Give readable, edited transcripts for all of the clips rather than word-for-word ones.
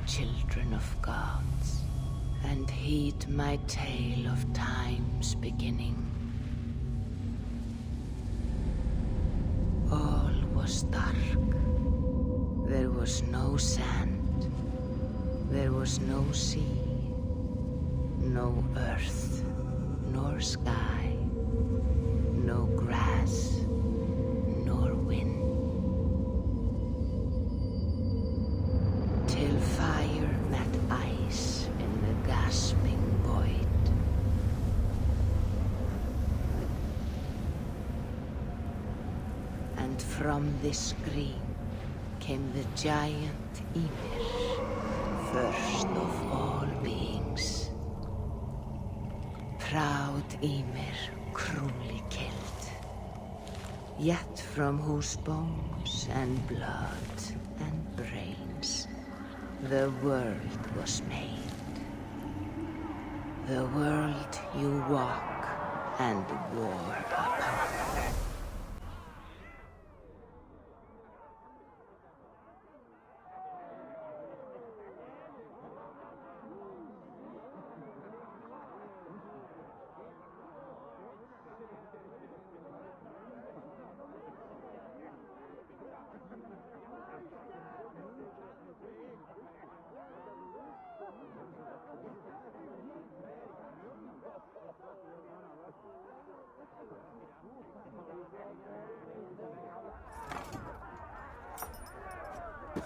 children of gods, and heed my tale of time's beginning. All was dark. There was no sand. There was no sea. No earth, nor sky. No grass, nor wind. Till fire met ice in the gasping void. And from this scream came the giant Ymir, first of all beings. Proud Ymir, cruelly killed, yet from whose bones and blood and brains the world was made. The world you walk and war upon.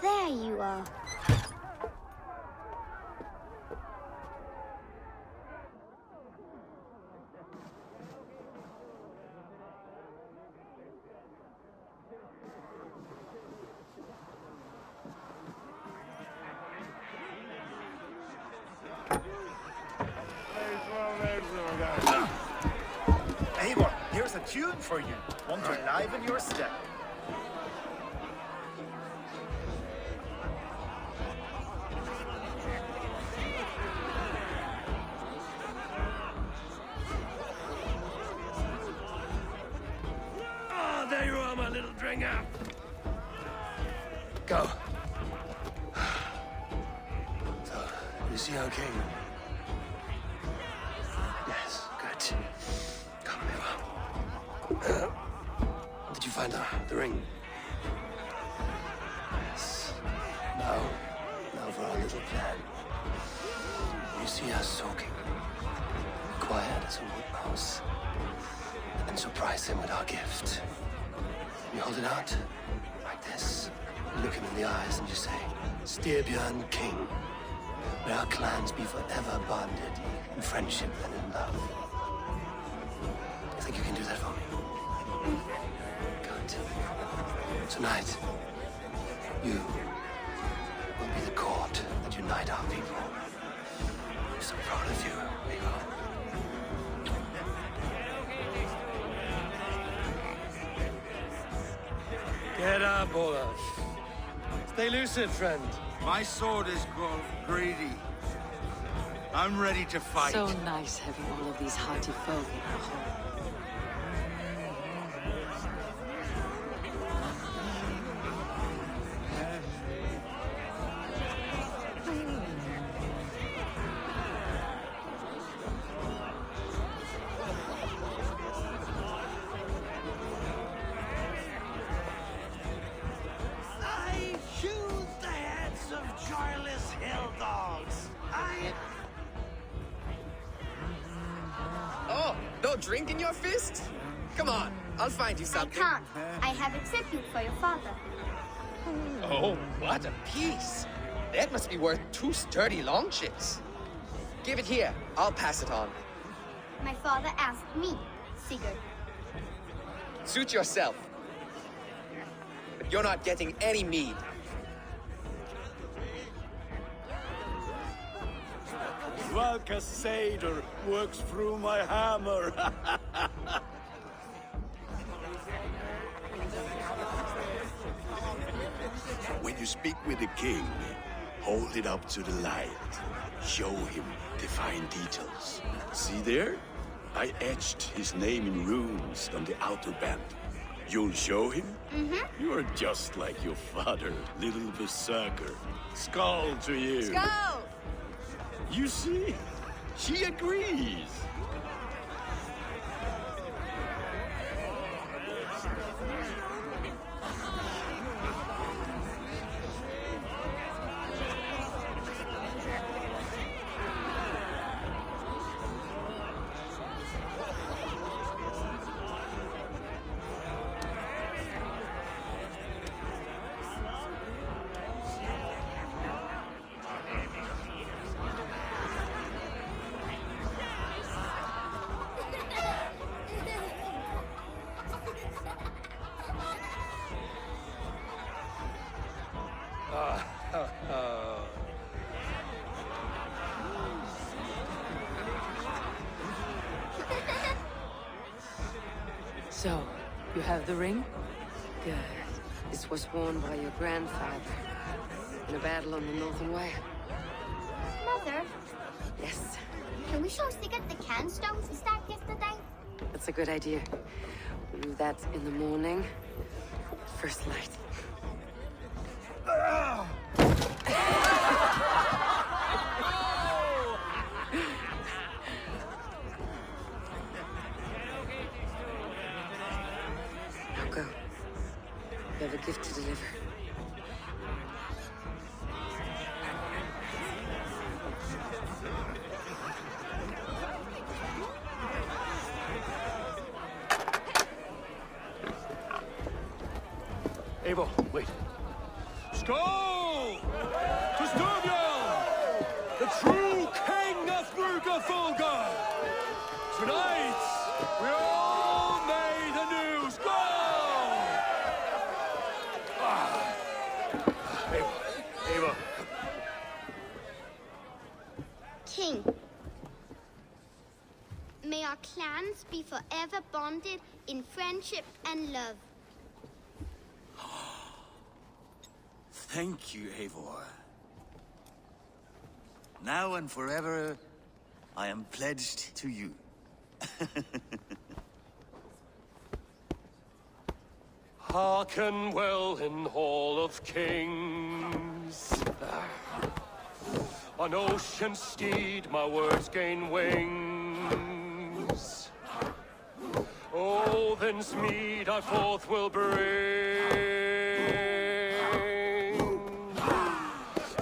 There you are. Eivor, here's a tune for you. Want to liven your step. Oh, there you are, my little dringer. Go. So, is he okay? Yes, good. Come, Eivor. Did you find the ring? Yes. Now for our little plan. You see us soaking, quiet as a wood mouse, and surprise him with our gift. You hold it out, like this. You look him in the eyes and you say, Styrbjörn King. May our clans be forever bonded in friendship and in love. You think you can do that for me? Good. Tonight, you will be the cord that unite our people. I'm so proud of you, Eivor. Get up, Olaf. Stay lucid, friend. My sword is grown greedy. I'm ready to fight. So nice having all of these hearty folk in our home. I choose the heads of joyless hill dogs. Oh, no drink in your fist? Come on, I'll find you I something. can't. I have a tribute for your father. Oh, what a piece. That must be worth 2 sturdy long chips. Give it here, I'll pass it on. My father asked me, Sigurd. Suit yourself. But you're not getting any mead. Valka Seder works through my hammer. When you speak with the king, hold it up to the light. Show him the fine details. See there? I etched his name in runes on the outer band. You'll show him? Mm-hmm. You're just like your father, little berserker. Skull to you. Skull! You see? She agrees. So, you have the ring? Good. This was worn by your grandfather in a battle on the Northern Way. Mother, Yes, can we show Sigurd the can stones he stacked yesterday? that's a good idea. We'll do that in the morning. First light. Now go. You have a gift to deliver. Eivor, wait. Skål! To Sturmjorn, the true king of Bruggerfolga! Tonight, we all made anew. Skål! Eivor. King, may our clans be forever bonded in friendship and love. Thank you, Eivor. Now and forever, I am pledged to you. Hearken well in Hall of Kings. On ocean steed, my words gain wings. Odin's mead I forth will bring.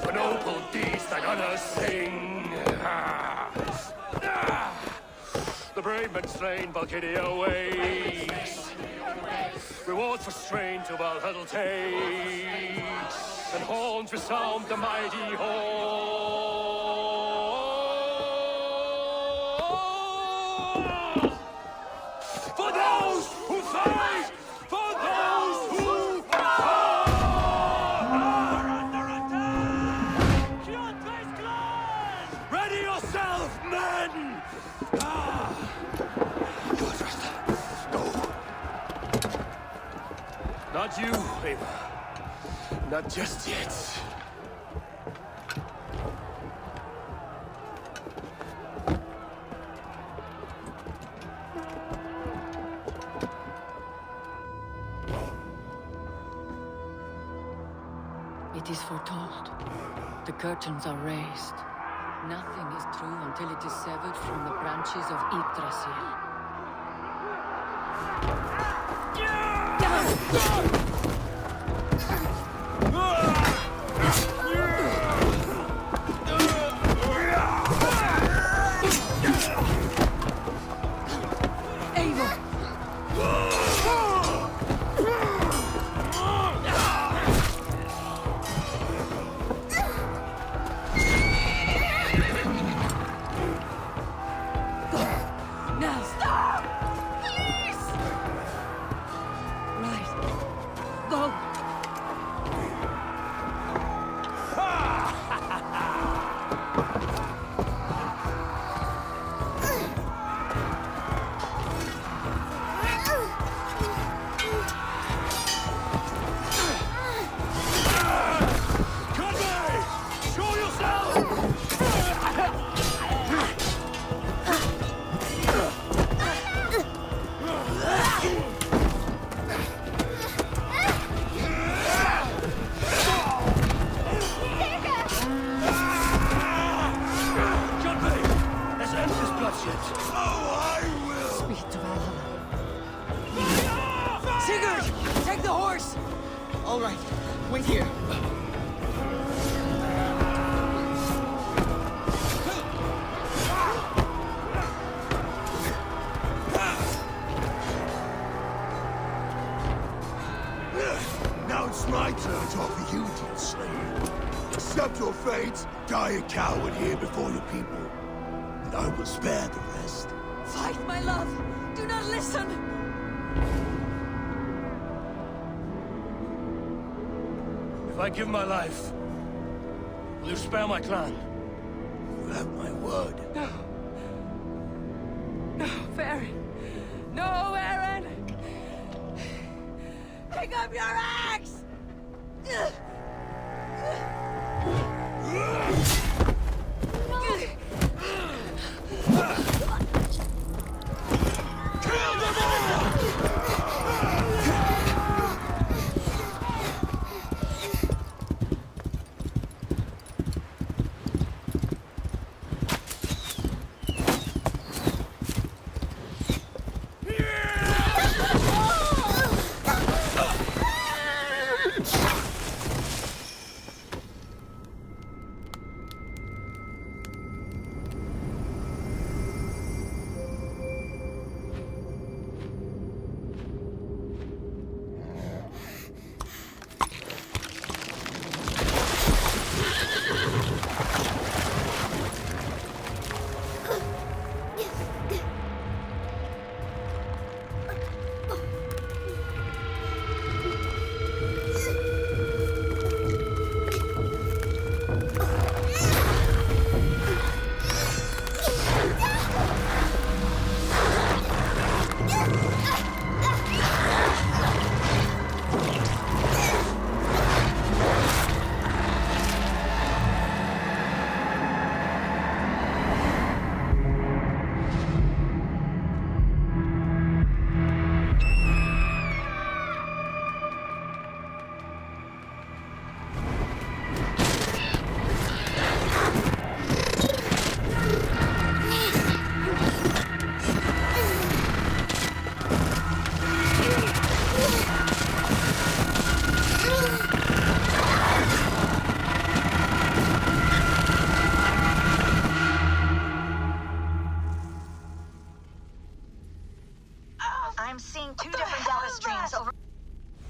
For noble deeds they're gonna sing. The brave men slain, Valkyria waits. Rewards for strain to Valhalla takes. And horns resound the mighty hall. For those who fight! For those who are under attack! Ready yourself, men! Go first. Go. Not you, Eivor. Not just yet. It is foretold. The curtains are raised. Nothing is true until it is severed from the branches of Yggdrasil. Eivor! Now stop! Please! Right. All right, wait here. Now it's my turn to offer you, dear slave. Accept your fate, die a coward here before your people, and I will spare the rest. Fight, my love! Do not listen! If I give my life, will you spare my clan? You have my word. No. No, Baron. No, Aaron! Pick up your axe! I'm seeing two different data streams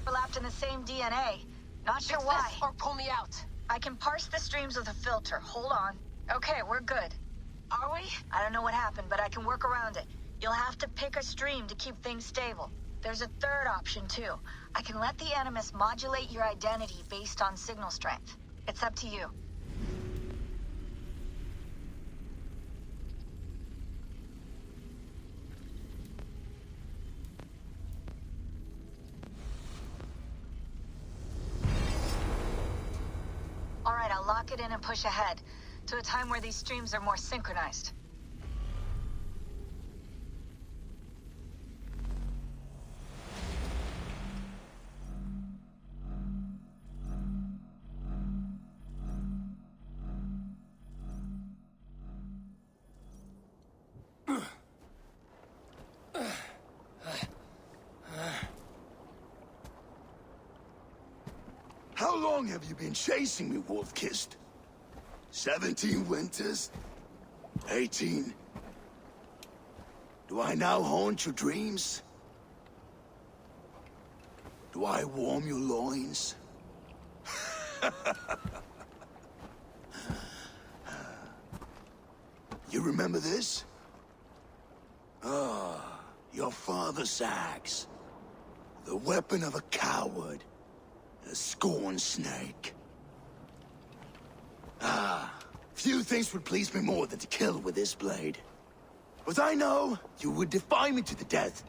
overlapped in the same DNA. Not sure why. Or pull me out. I can parse the streams with a filter. Hold on. Okay, we're good. Are we? I don't know what happened, but I can work around it. You'll have to pick a stream to keep things stable. There's a third option, too. I can let the Animus modulate your identity based on signal strength. It's up to you. All right, I'll lock it in and push ahead to a time where these streams are more synchronized. How long have you been chasing me, Wolf-Kissed? 17 winters? 18? Do I now haunt your dreams? Do I warm your loins? You remember this? Ah, your father's axe. The weapon of a coward. A scorn snake. Ah, few things would please me more than to kill with this blade. But I know you would defy me to the death,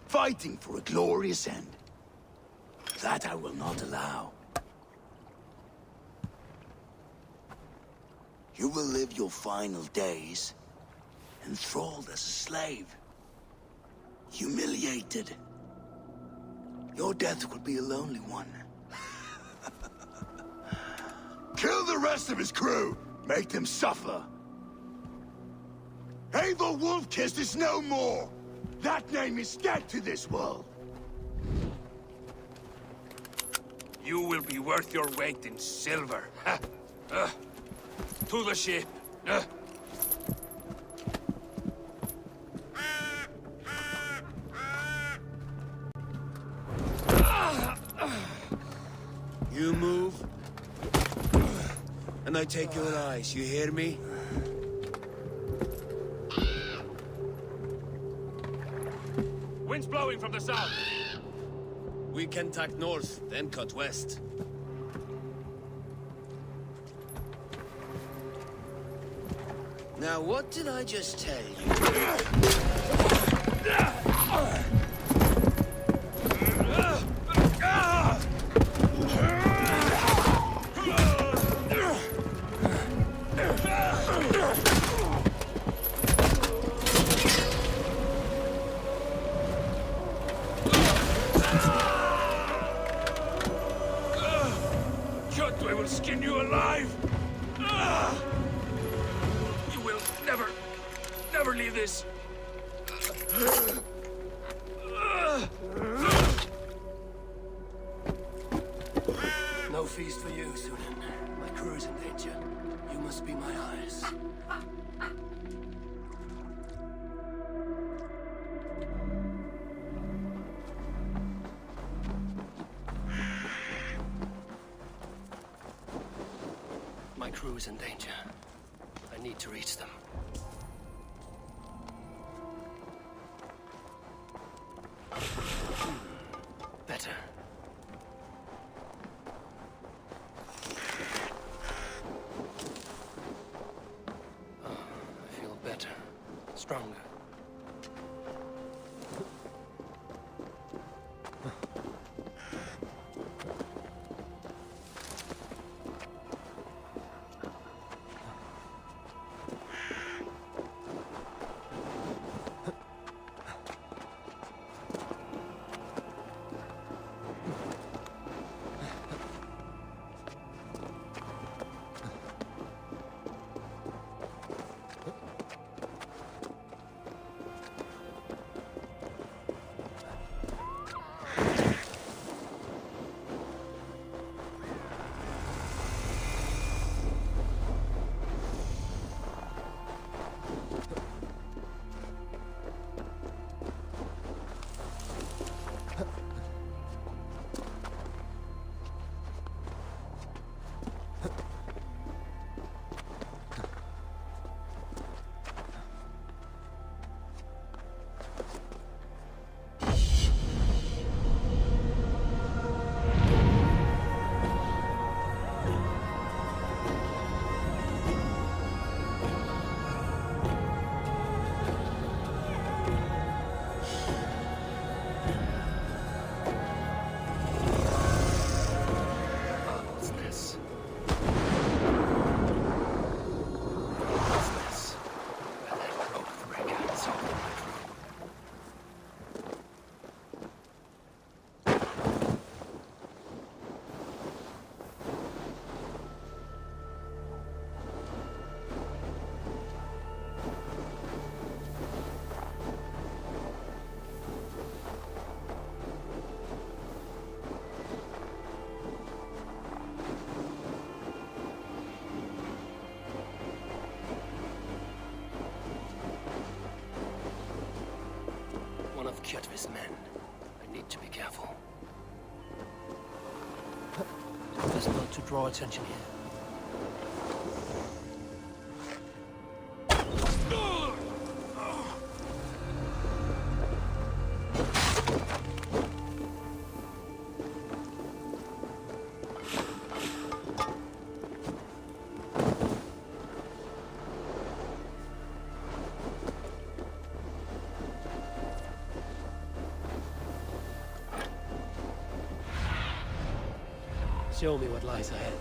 fighting for a glorious end. That I will not allow. You will live your final days enthralled as a slave. Humiliated. Your death will be a lonely one. Kill the rest of his crew! Make them suffer! Eivor Wolf-Kissed is no more! That name is dead to this world! You will be worth your weight in silver. To the ship. You move, and I take your eyes, you hear me? Wind's blowing from the south. We can tack north, then cut west. Now, what did I just tell you? I will skin you alive! You will never leave this! No feast for you, Sudan. My crew is in danger. You must be my eyes. My crew is in danger. I need to reach them. Better. Oh, I feel better. Stronger. Kjotve's men. I need to be careful. Best not to draw attention here. Show me what lies ahead.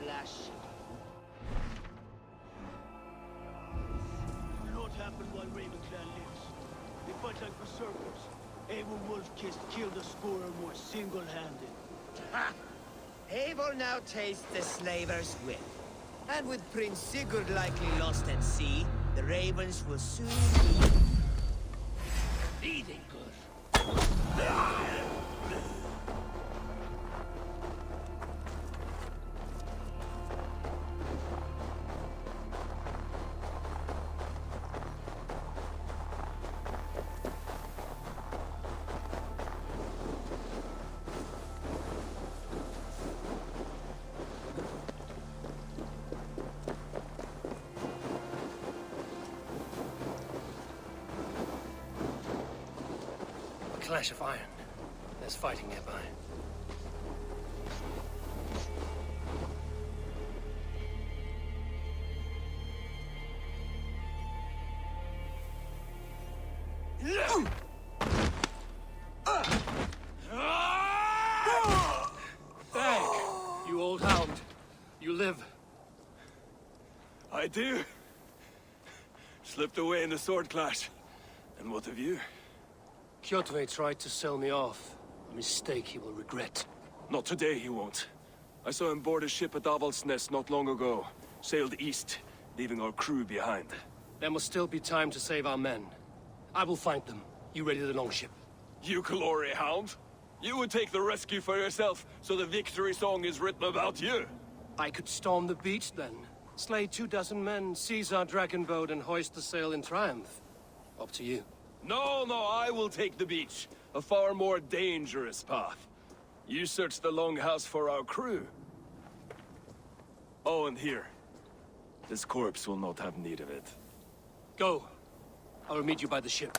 flash. will not happen while Raven Clan lives. They fight like berserkers. Eivor Wolf-Kissed killed a score or more single-handed. Ha! Eivor now tastes the slaver's whip. And with Prince Sigurd likely lost at sea, the ravens will soon be eating good. Clash of iron. There's fighting nearby. Hey, you old hound. You live. I do. Slipped away in the sword clash. And what of you? Kjotve tried to sell me off. A mistake he will regret. Not today, he won't. I saw him board a ship at Avaldsnes not long ago. Sailed east, leaving our crew behind. There must still be time to save our men. I will find them. You ready the longship? You glory hound? You would take the rescue for yourself, so the victory song is written about you. I could storm the beach then. Slay 24 men, seize our dragon boat, and hoist the sail in triumph. Up to you. No, I will take the beach. A far more dangerous path. You search the longhouse for our crew. Oh, and here. This corpse will not have need of it. Go. I will meet you by the ship.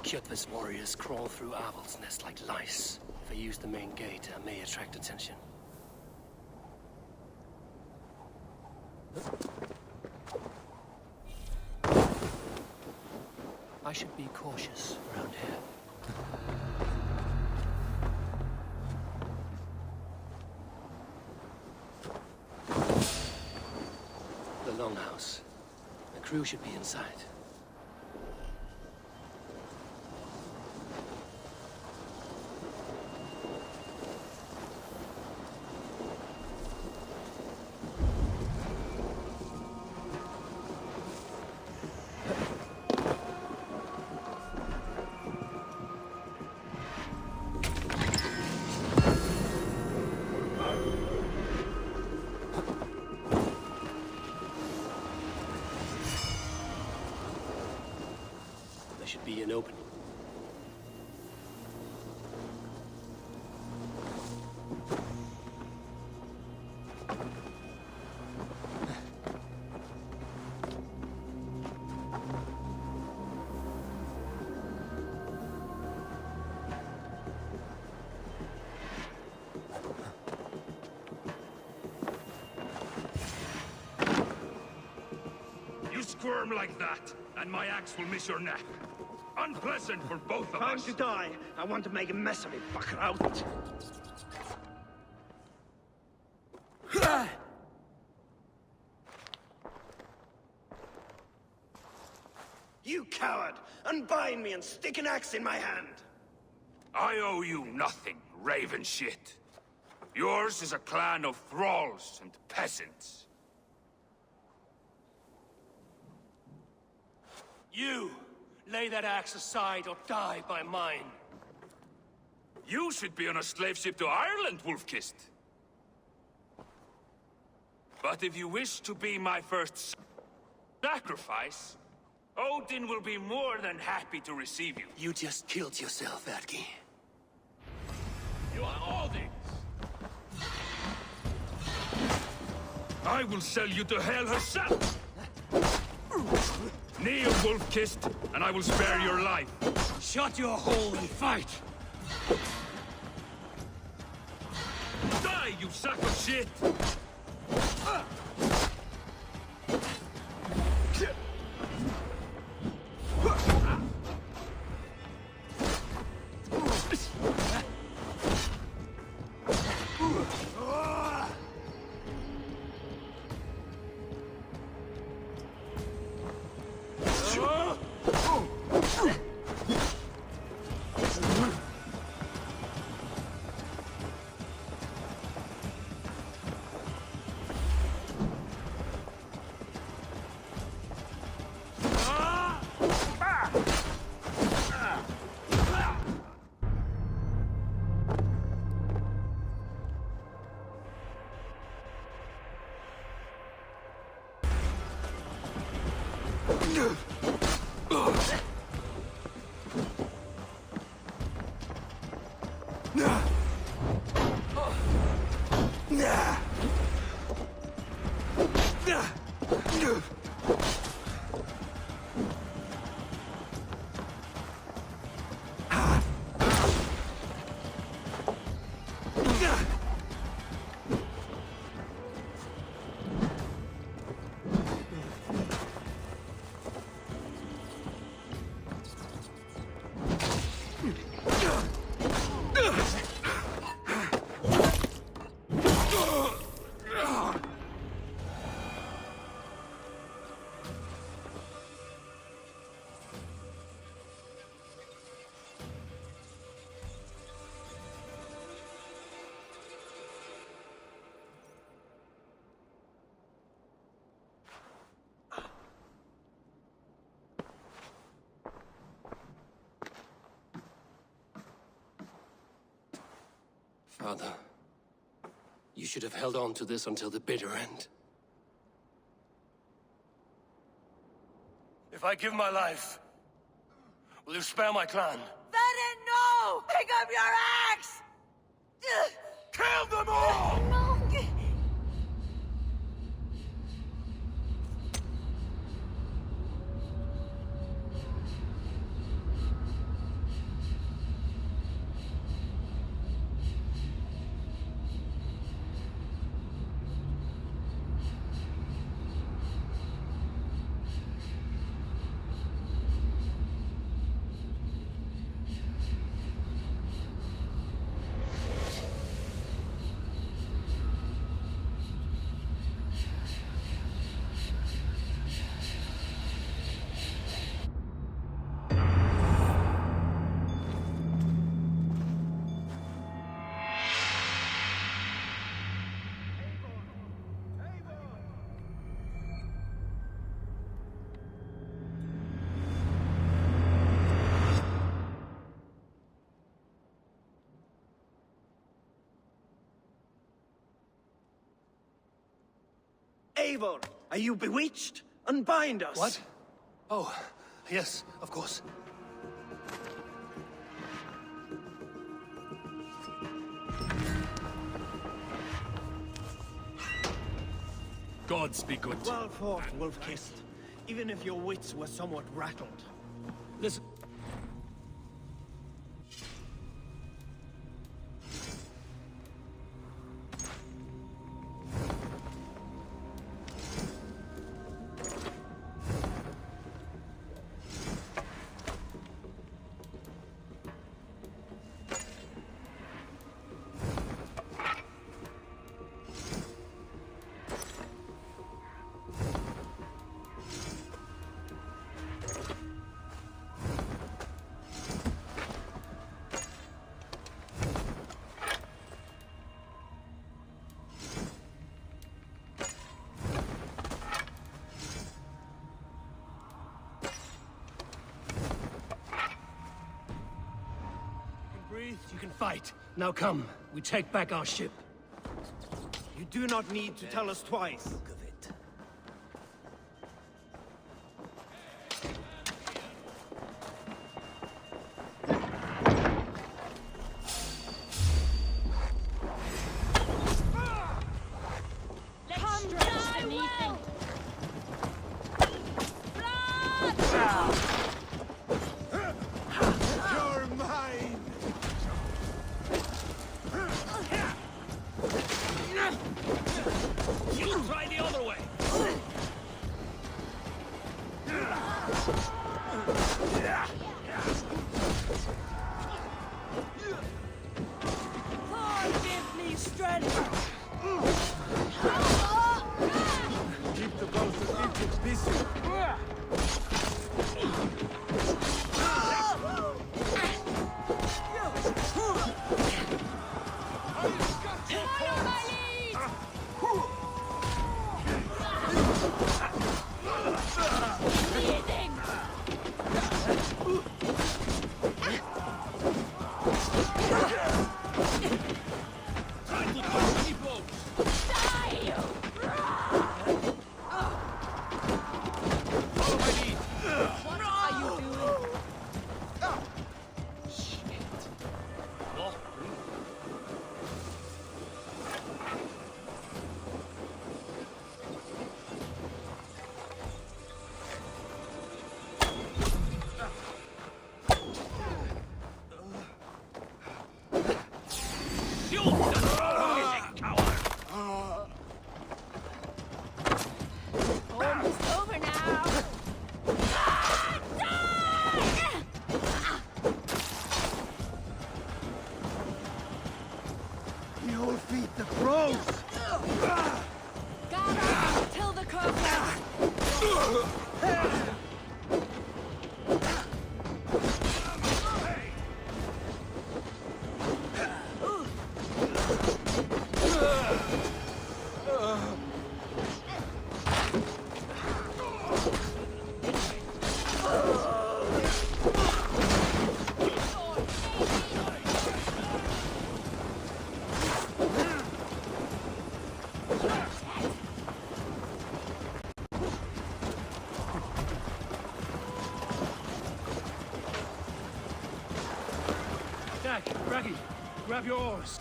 Kjotve's warriors crawl through Avaldsnes like lice. If I use the main gate, I may attract attention. I should be cautious around here. The longhouse. The crew should be inside. Should be an opening. You squirm like that, and my axe will miss your neck. Unpleasant for both of Time us. to die. I want to make a mess of it, fucker out. You coward! Unbind me and stick an axe in my hand! I owe you nothing, raven shit. Yours is a clan of thralls and peasants. You! Lay that axe aside or die by mine. You should be on a slave ship to Ireland, Wolf-Kissed. But if you wish to be my first sacrifice, Odin will be more than happy to receive you. You just killed yourself, Adki. You are Odin's! I will sell you to Hell herself! Kneel, Wolf-Kissed, and I will spare your life. Shut your hole and fight! Die, you sack of shit! Father, you should have held on to this until the bitter end. If I give my life, will you spare my clan? Venom, no! Pick up your axe! Kill them all! No! Eivor, are you bewitched? Unbind us! What? Oh, yes, of course. Gods be good. Well fought, Wolf-Kissed. Even if your wits were somewhat rattled. Listen. can fight. Now come, we take back our ship. You do not need to tell us twice. Try the other way. Give me strength. Keep the both of you busy. Grab your oars.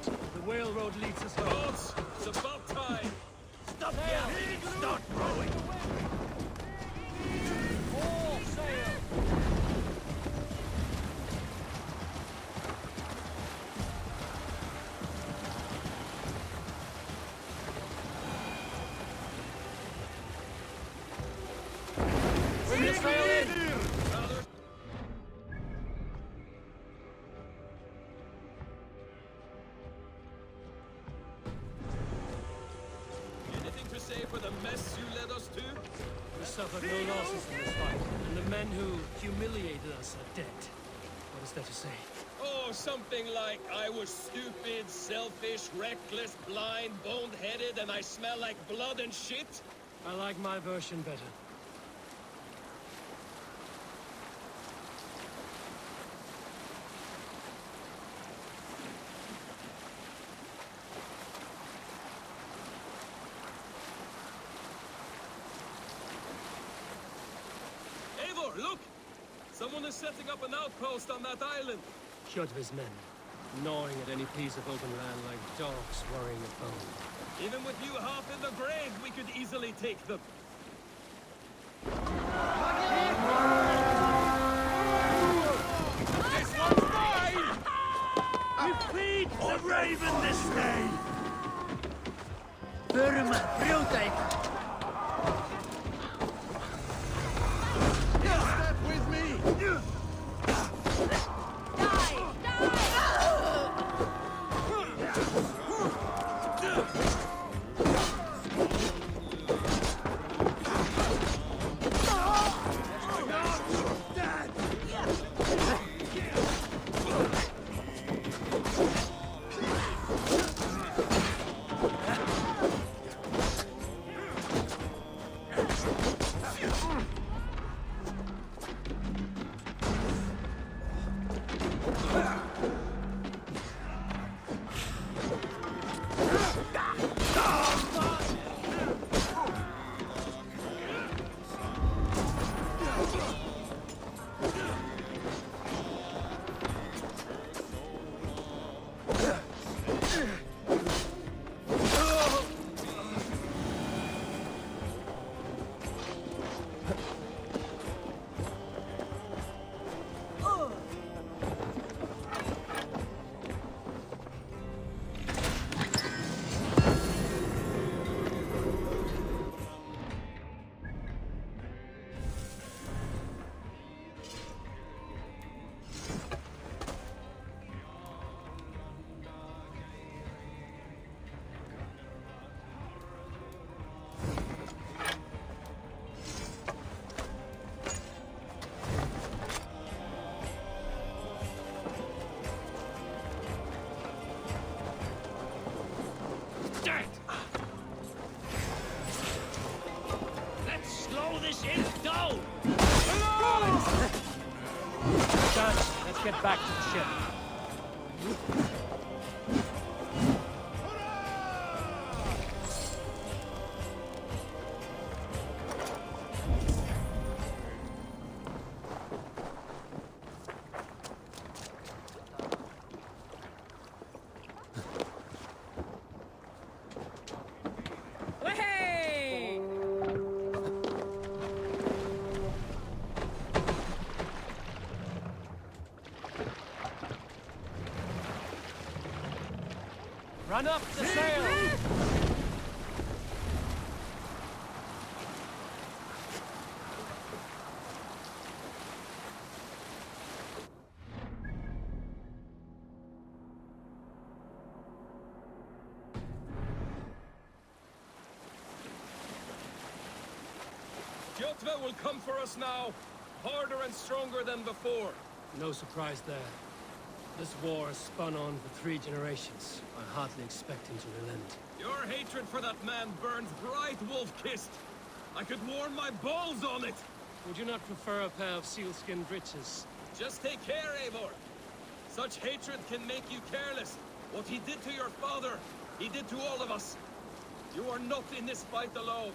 The whale road leads us home. It's about time. Stop yelling! Start rowing! All sail. Bring the sail in! For the mess you led us to? We suffered no losses in this fight, and the men who humiliated us are dead. What is there to say? Oh, something like, I was stupid, selfish, reckless, blind, bone-headed, and I smell like blood and shit? I like my version better. Eivor, look! Someone is setting up an outpost on that island. Kjotve's men, gnawing at any piece of open land like dogs worrying a bone. Even with you half in the grave, we could easily take them. This one's mine! We feed the raven this day! Burma, brjóta ykkur. Step with me! get back to the ship. Run up the sail! Kjotve will come for us now, harder and stronger than before. No surprise there. This war has spun on for 3 generations. I hardly expect him to relent. Your hatred for that man burns bright, wolf-kissed. I could warm my balls on it. Would you not prefer a pair of sealskin breeches? Just take care, Eivor. Such hatred can make you careless. What he did to your father, he did to all of us. You are not in this fight alone.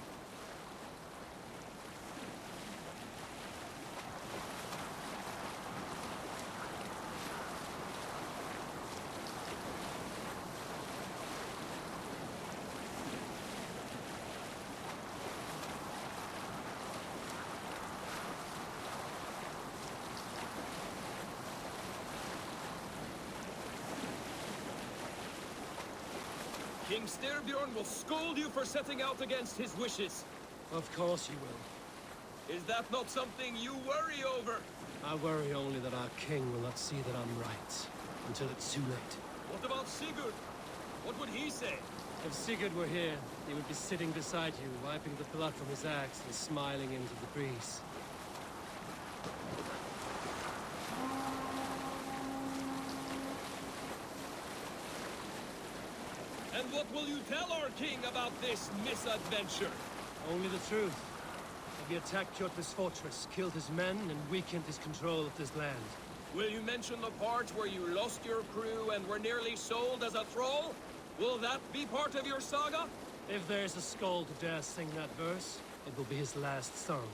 King Styrbjorn will scold you for setting out against his wishes. Of course he will. Is that not something you worry over? I worry only that our king will not see that I'm right, until it's too late. What about Sigurd? What would he say? If Sigurd were here, he would be sitting beside you, wiping the blood from his axe and smiling into the breeze. And what will you tell our king about this misadventure? Only the truth. He attacked Kjotve's fortress, killed his men, and weakened his control of this land. Will you mention the part where you lost your crew and were nearly sold as a thrall? Will that be part of your saga? If there's a skull to dare sing that verse, it will be his last song.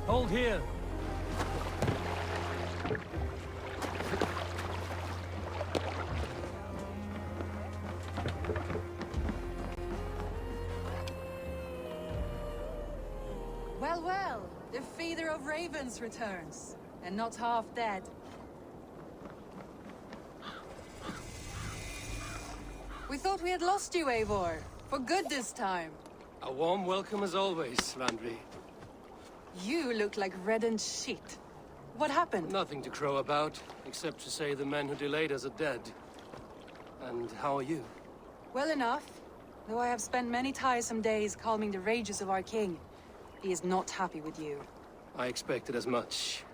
Hold here. Well, well, the feeder of ravens returns, and not half dead. We thought we had lost you, Eivor. For good this time. A warm welcome as always, Landry. You look like reddened shit. What happened? Nothing to crow about, except to say the men who delayed us are dead. And how are you? Well enough, though I have spent many tiresome days calming the rages of our king. He is not happy with you. I expected as much.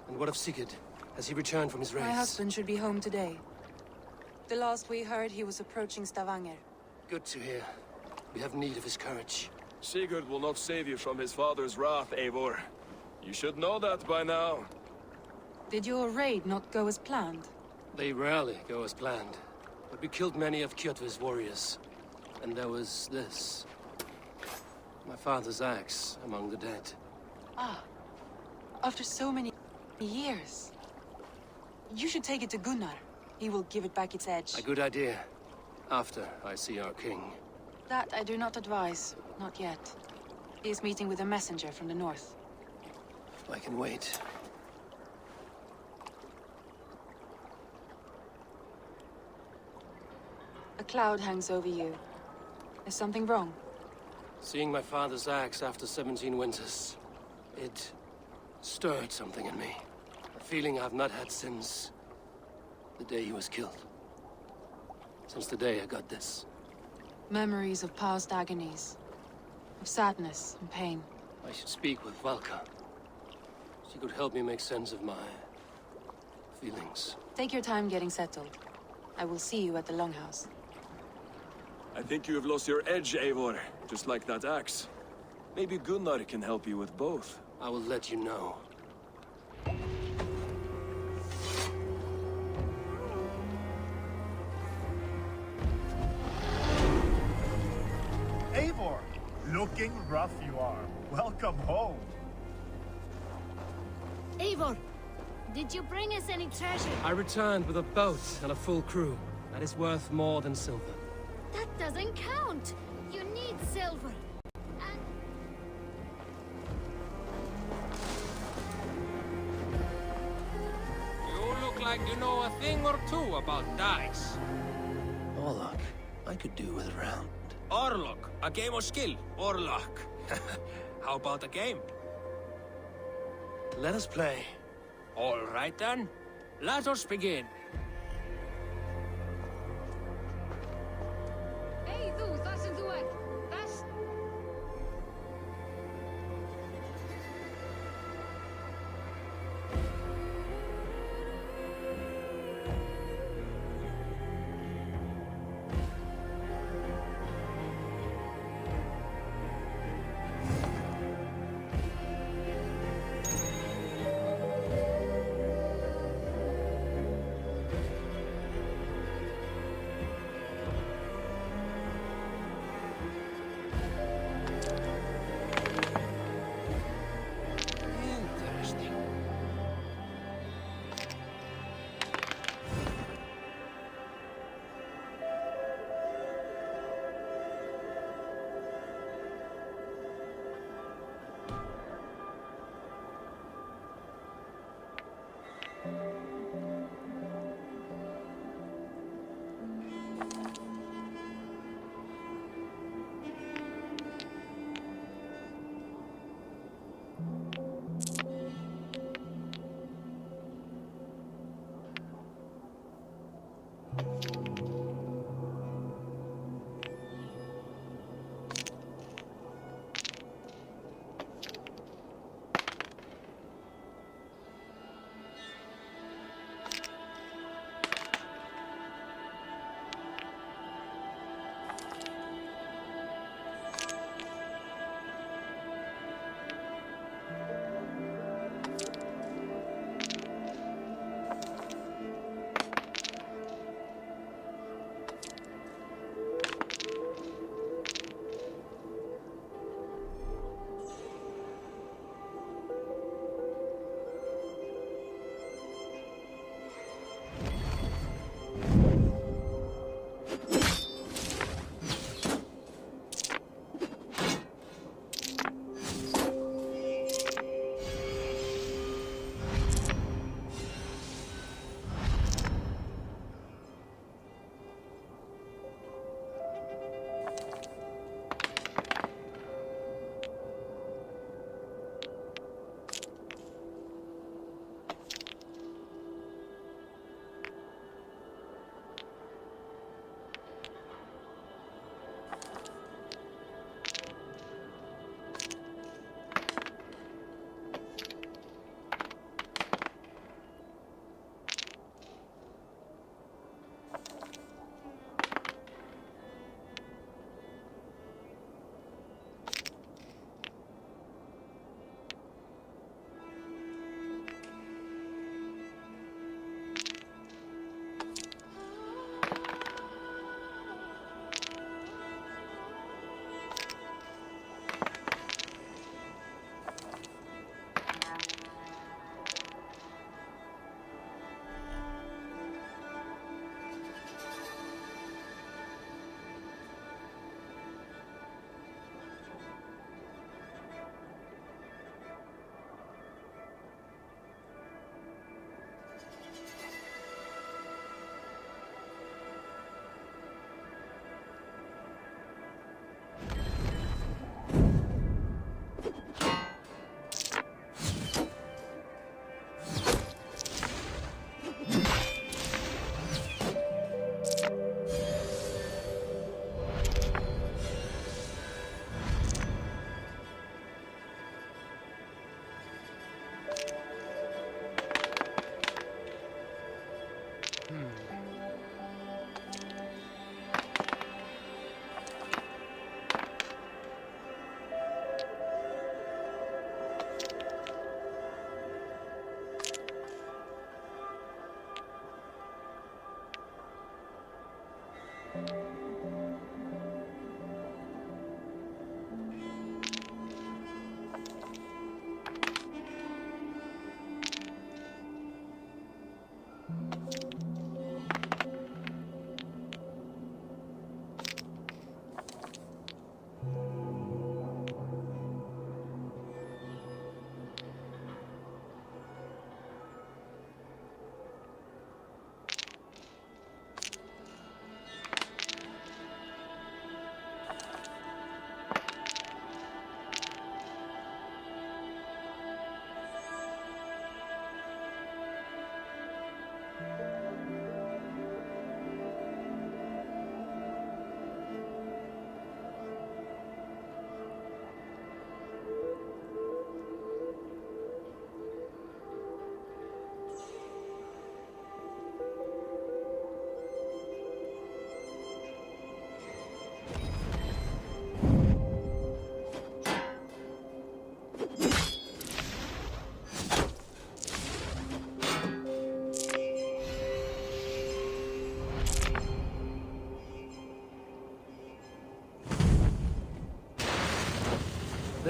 And what of Sigurd? Has he returned from his race? My husband should be home today. The last we heard, he was approaching Stavanger. Good to hear. We have need of his courage. Sigurd will not save you from his father's wrath, Eivor. You should know that by now. Did your raid not go as planned? They rarely go as planned. But we killed many of Kjotve's warriors. And there was this. My father's axe among the dead. Ah. After so many years. You should take it to Gunnar. He will give it back its edge. A good idea. After I see our king. That I do not advise. Not yet. He is meeting with a messenger from the north. I can wait. A cloud hangs over you. Is something wrong? Seeing my father's axe after 17 winters, it stirred something in me. A feeling I've not had since the day he was killed. Since the day I got this. Memories of past agonies. Of sadness and pain. I should speak with Valka. She could help me make sense of my feelings. Take your time getting settled. I will see you at the Longhouse. I think you have lost your edge, Eivor. Just like that axe. Maybe Gunnar can help you with both. I will let you know. Eivor! Looking rough you are. Welcome home. Eivor, did you bring us any treasure? I returned with a boat and a full crew. That is worth more than silver. That doesn't count. You need silver. You look like you know a thing or two about dice. Oh, look. I could do with a round. Or luck. A game of skill. Or luck. How about a game? Let us play. All right then. Let us begin. Hey, du, das sind du weg. Das...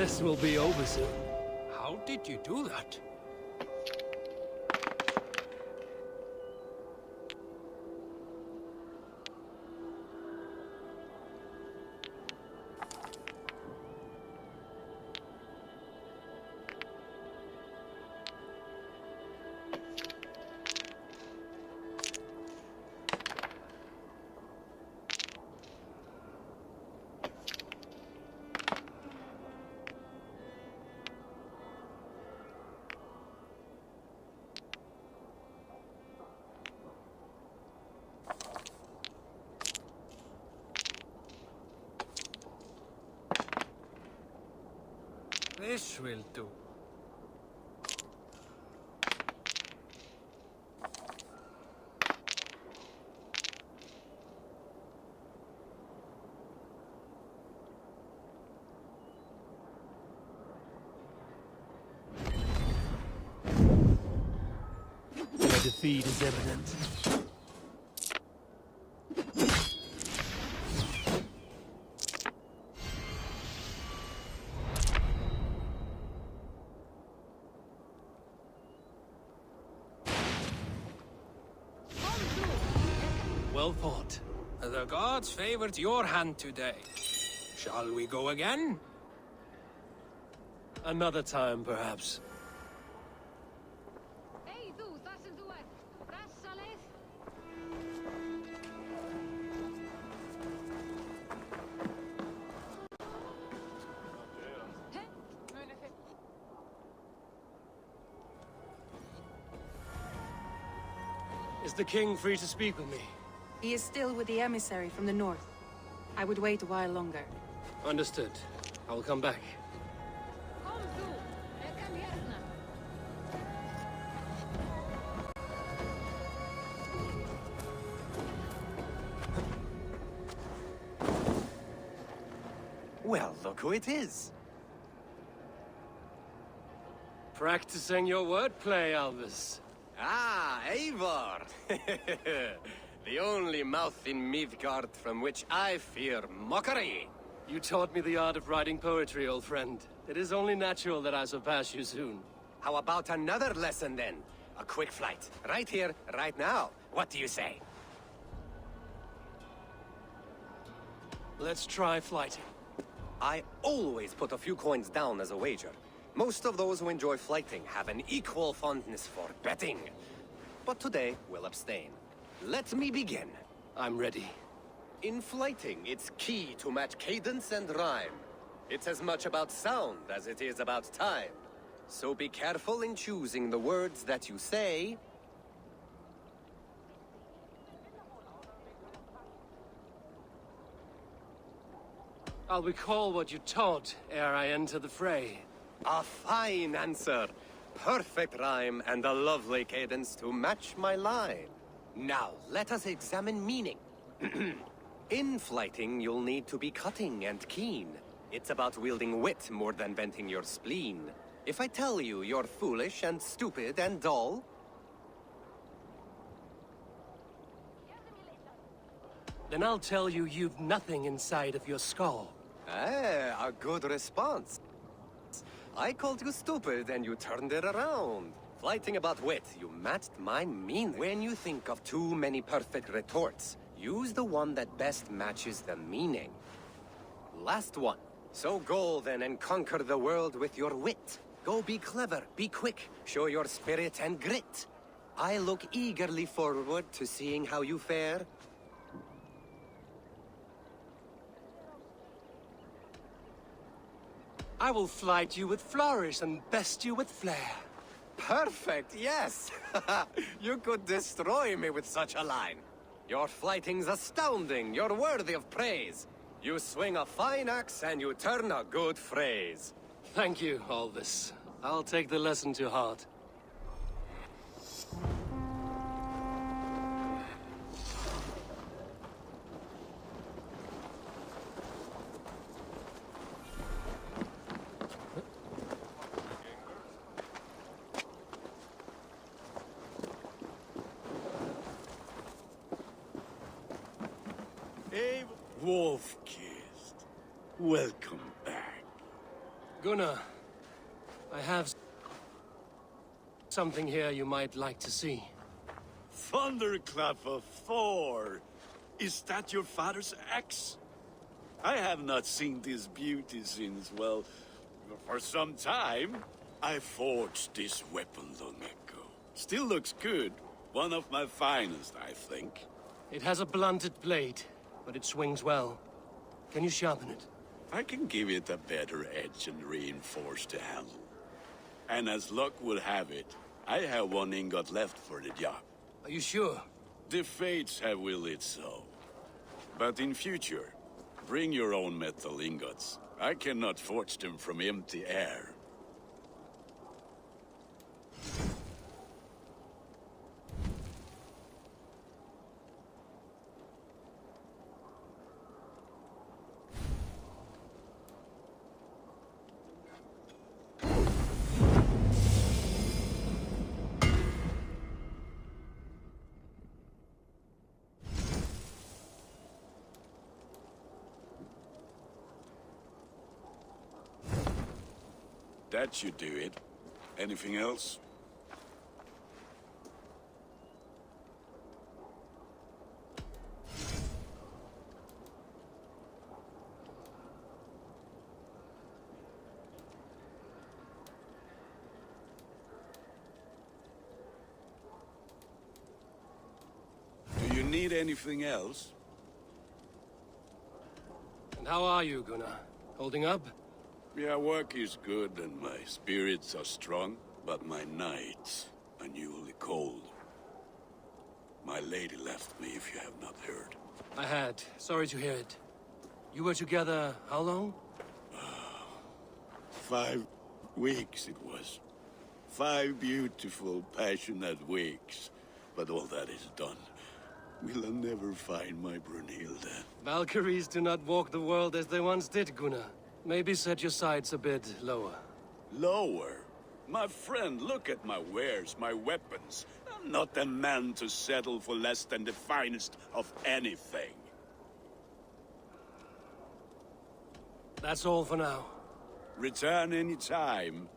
This will be over soon. How did you do that? This will do. Your defeat is evident. Well fought. The gods favored your hand today. Shall we go again? Another time, perhaps. Is the king free to speak with me? He is still with the emissary from the north. I would wait a while longer. Understood. I will come back. Well, look who it is. Practicing your wordplay, Albus. Ah, Eivor! The only mouth in Midgard from which I fear mockery. You taught me the art of writing poetry, old friend. It is only natural that I surpass you soon. How about another lesson, then? A quick flight. Right here, right now. What do you say? Let's try flighting. I always put a few coins down as a wager. Most of those who enjoy flighting have an equal fondness for betting. But today, we'll abstain. Let me begin. I'm ready. In flighting, it's key to match cadence and rhyme. It's as much about sound as it is about time. So be careful in choosing the words that you say. I'll recall what you taught ere I enter the fray. A fine answer. Perfect rhyme and a lovely cadence to match my line. Now, let us examine meaning. In flighting, you'll need to be cutting and keen. It's about wielding wit more than venting your spleen. If I tell you you're foolish and stupid and dull... Then I'll tell you you've nothing inside of your skull. Ah, a good response. I called you stupid and you turned it around. Flighting about wit, you matched my meaning. When you think of too many perfect retorts, use the one that best matches the meaning. Last one. So go then and conquer the world with your wit. Go be clever, be quick, show your spirit and grit. I look eagerly forward to seeing how you fare. I will flight you with flourish and best you with flair. Perfect, yes! You could destroy me with such a line. Your flighting's astounding, you're worthy of praise. You swing a fine axe and you turn a good phrase. Thank you, Albus. I'll take the lesson to heart. Wolf-kissed. Welcome back. Gunnar, I have something here you might like to see. Thunderclap of Thor! Is that your father's axe? I have not seen this beauty since, well, for some time. I forged this weapon long ago. Still looks good. One of my finest, I think. It has a blunted blade, but it swings well. Can you sharpen it? I can give it a better edge and reinforce the handle. And as luck would have it, I have one ingot left for the job. Are you sure? The fates have willed it so. But in future, bring your own metal ingots. I cannot forge them from empty air. That should do it. Anything else? Do you need anything else? And how are you, Gunnar? Holding up? Yeah, work is good and my spirits are strong, but my nights are newly cold. My lady left me, if you have not heard. I had. Sorry to hear it. You were together how long? 5 weeks it was. 5 beautiful, passionate weeks. But all that is done. Will I never find my Brunhilde? Valkyries do not walk the world as they once did, Gunnar. Maybe set your sights a bit lower. Lower? My friend, look at my wares, my weapons. I'm not a man to settle for less than the finest of anything. That's all for now. Return any time.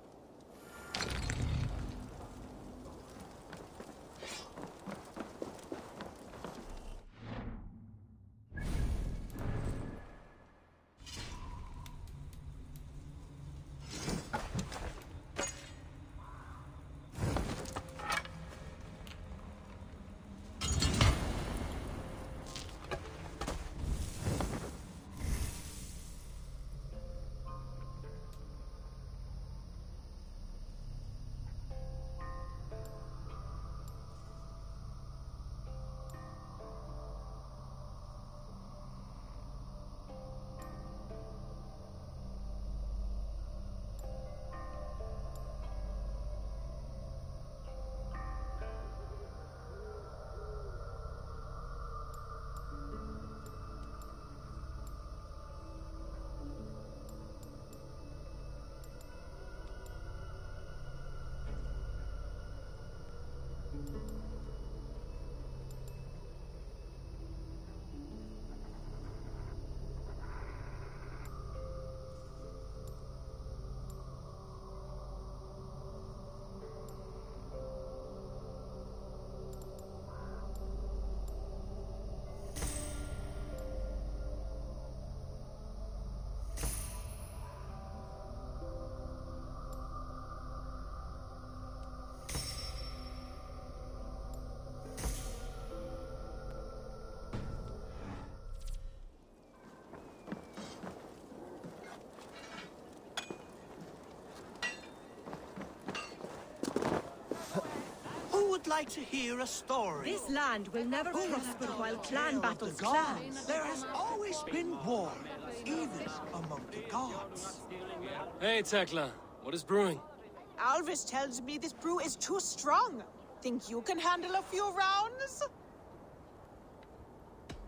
Would like to hear a story. This land will never prosper while clan battles clans. There has always been war, even among the gods. Hey, Tekla. What is brewing? Alvis tells me this brew is too strong. Think you can handle a few rounds?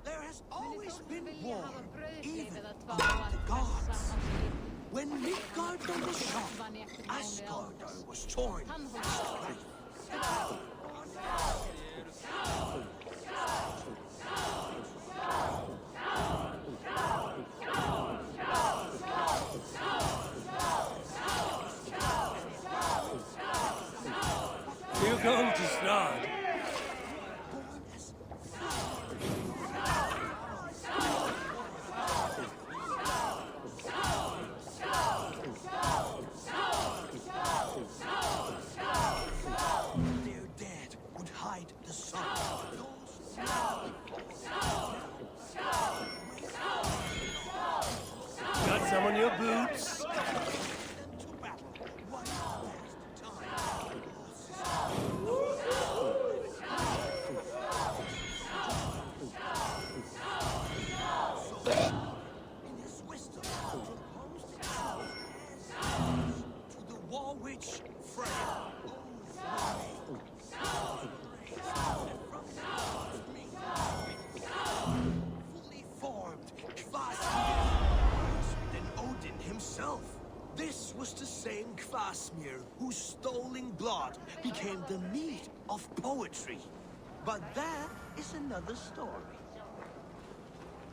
There has always been war, even among the gods. When Midgard was shot, Asgard was torn. going to start. Their dead would hide the sun. Got some on your boots? This was the same Kvasmir whose stolen blood became the meat of poetry. But that is another story.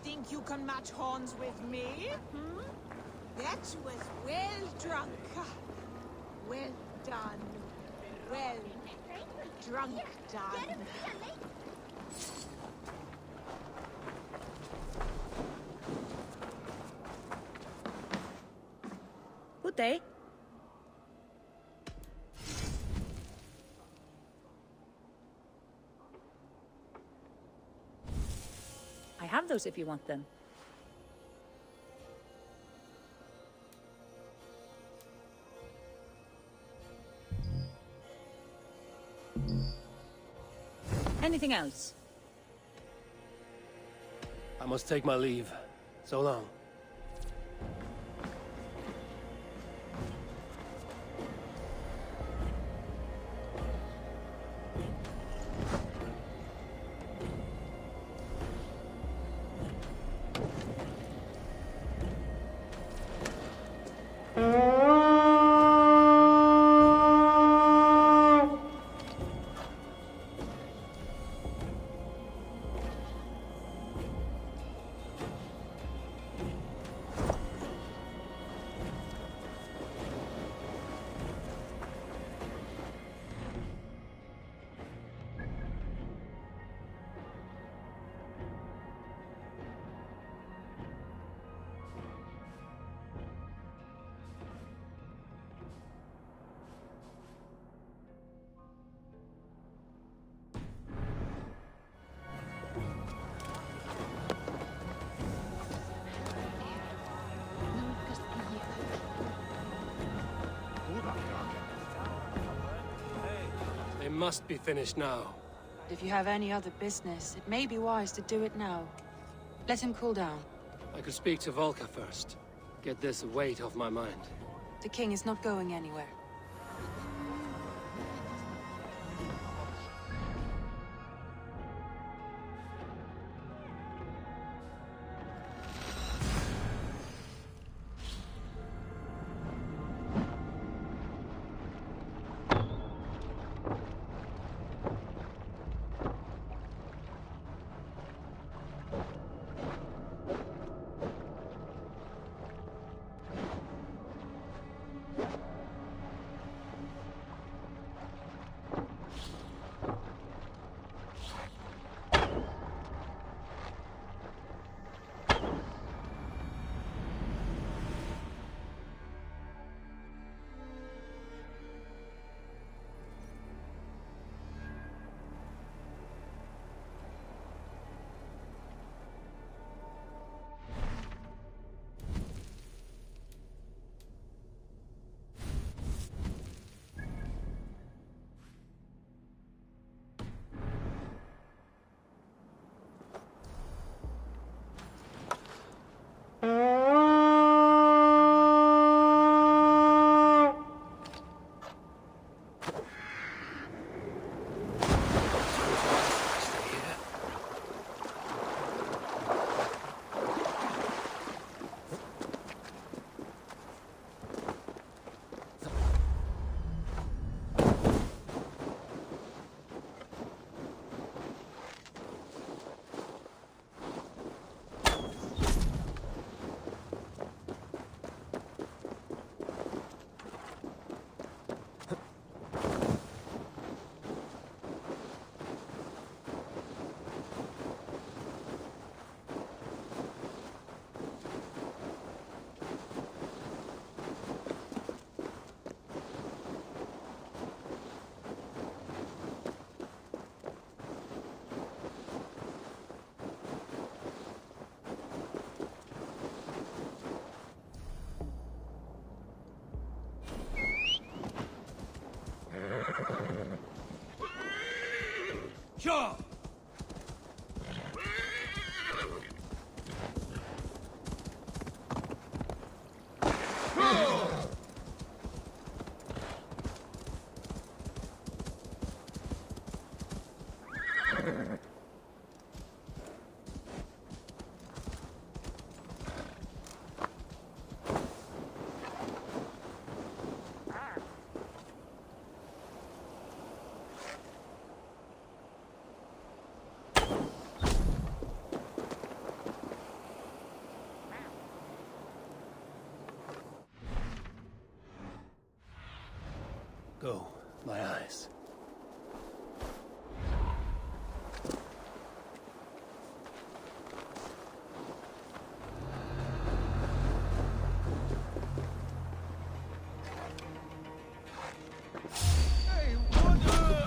Think you can match horns with me? Hmm? That was well drunk. Well done. Well drunk done. Good day. I have those if you want them. Anything else? I must take my leave. So long. They must be finished now. If you have any other business, it may be wise to do it now. Let him cool down. I could speak to Volka first. Get this weight off my mind. The king is not going anywhere. Sure. Go, my eyes. Hey, what the...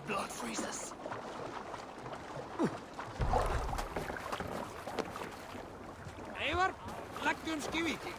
blood freezes. Eivor, leggjum skiviki.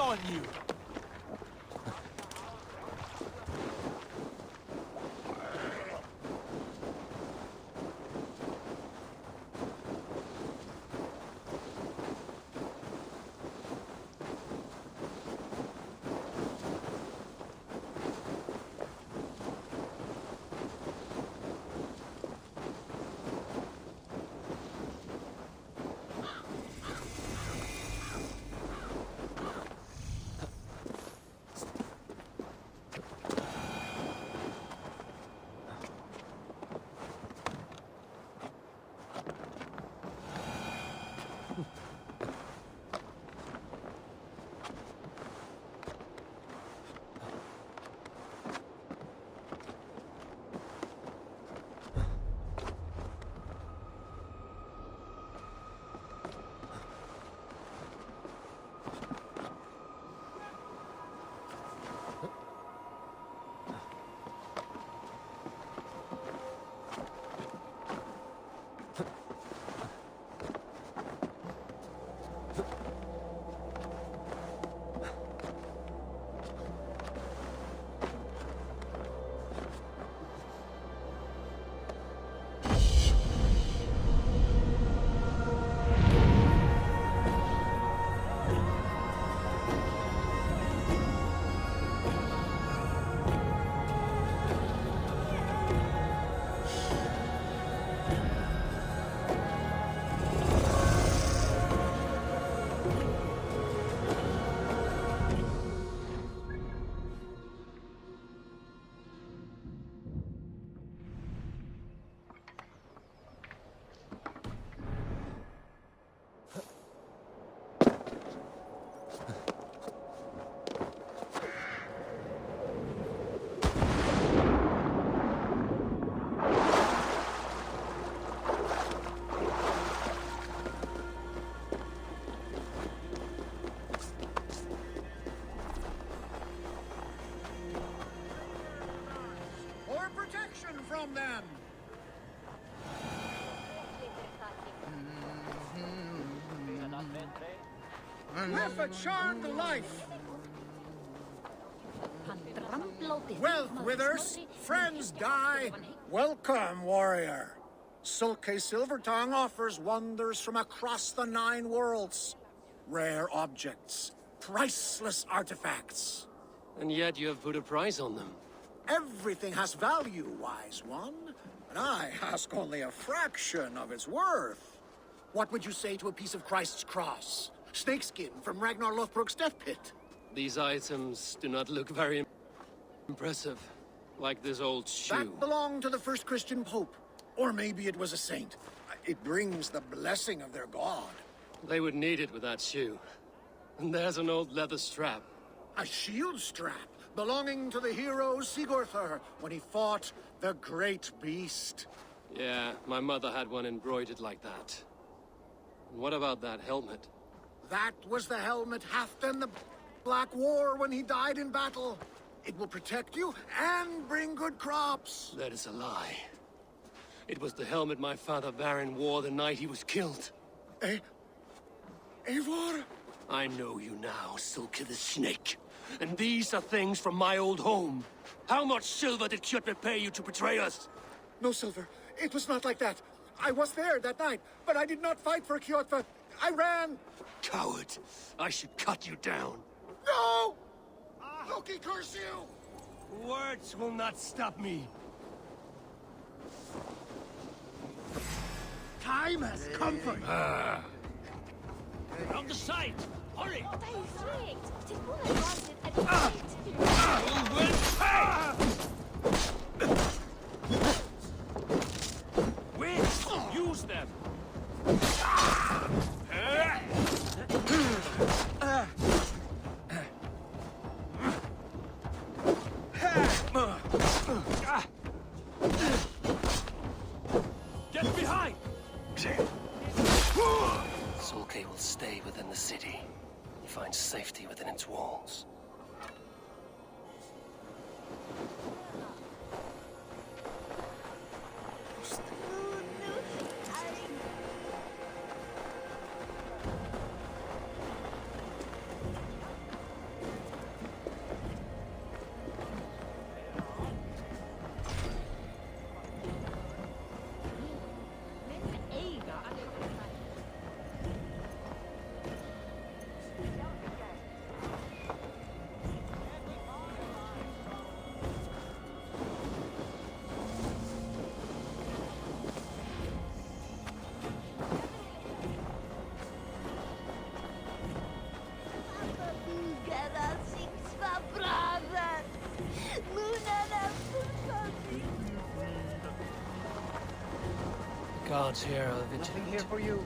on you. From them. Live a charmed life. Wealth withers, friends die. Welcome, warrior. Sulke Silvertongue offers wonders from across the 9 worlds. Rare objects, priceless artifacts. And yet you have put a price on them. Everything has value, wise one, and I ask only a fraction of its worth. What would you say to a piece of Christ's cross? Snakeskin from Ragnar Lothbrok's death pit? These items do not look very impressive, like this old shoe. That belonged to the first Christian pope, or maybe it was a saint. It brings the blessing of their god. They would need it with that shoe. And there's an old leather strap. A shield strap belonging to the hero Sigurður when he fought the great beast. Yeah, my mother had one embroidered like that. And what about that helmet? That was the helmet Halfdan the Black wore when he died in battle. It will protect you and bring good crops. That is a lie. It was the helmet my father Baron wore the night he was killed. Eivor? I know you now, Sulke the Snake. And these are things from my old home. How much silver did Kjotve pay you to betray us? No silver. It was not like that. I was there that night, but I did not fight for Kjotve. I ran. Coward. I should cut you down. No! Loki, curse you! Words will not stop me. Time has come for you. On the side! Hurry! Wait! Use them! Get behind! Sulke will stay within the city. He finds safety within its walls. Guards here are vigilant. Nothing here for you.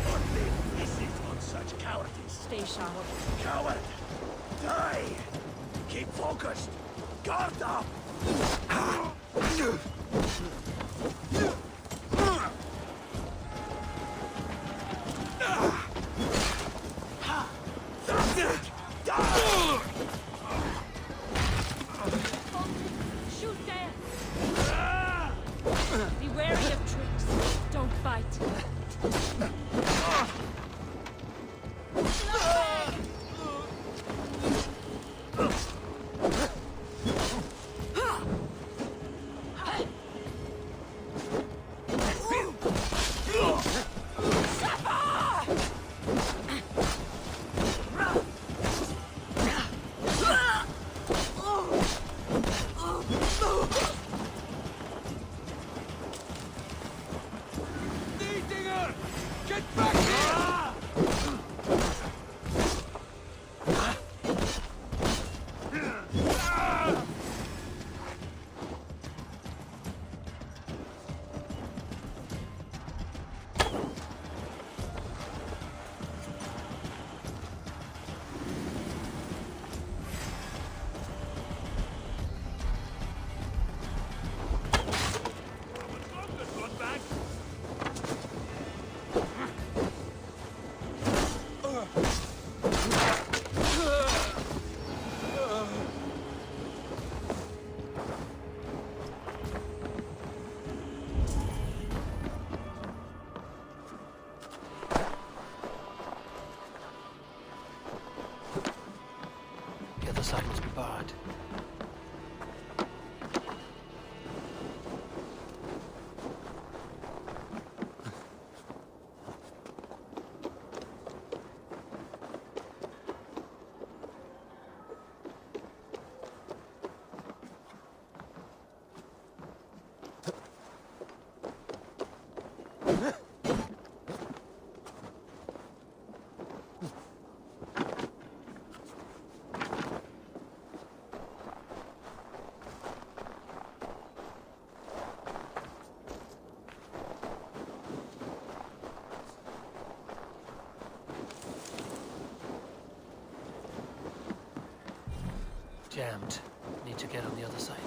What is it on such cowardice? Stay sharp. Coward! Die! Keep focused! Guard up! That's it! Die! Shoot there! Be wary of tricks. Don't fight. Get back here! The other side must be barred. Jammed. Need to get on the other side.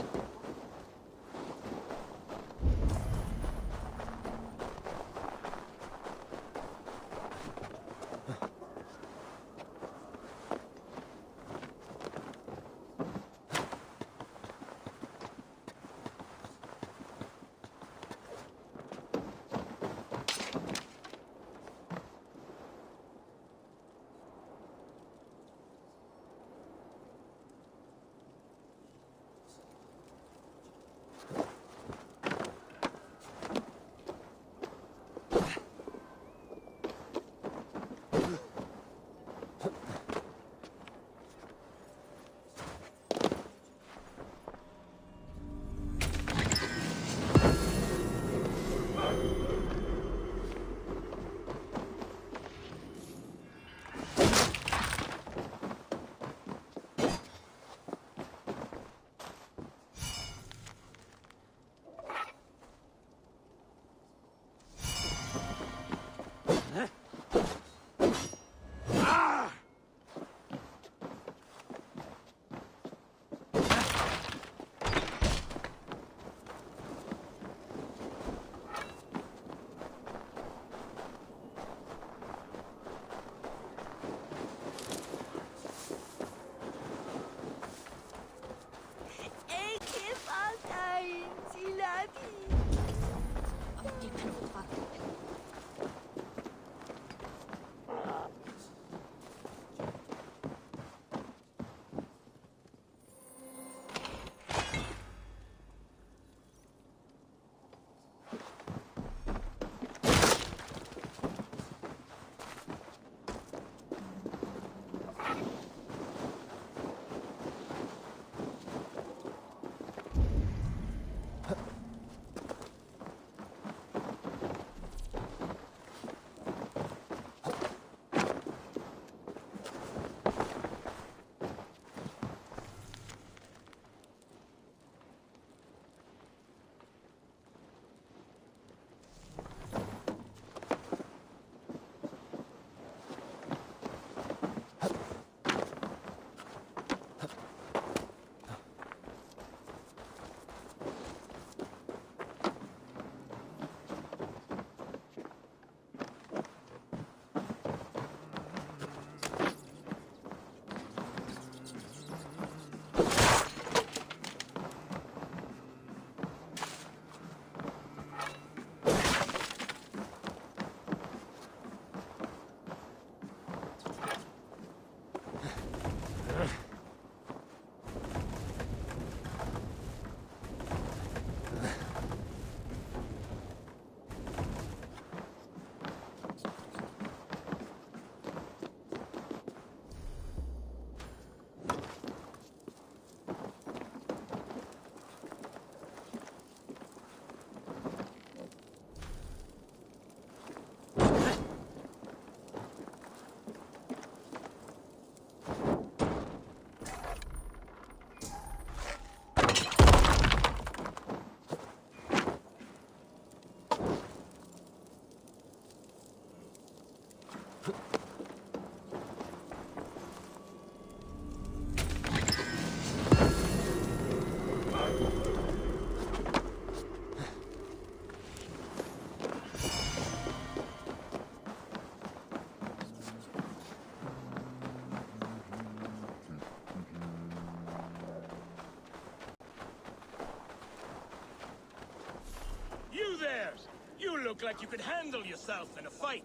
You there! You look like you could handle yourself in a fight.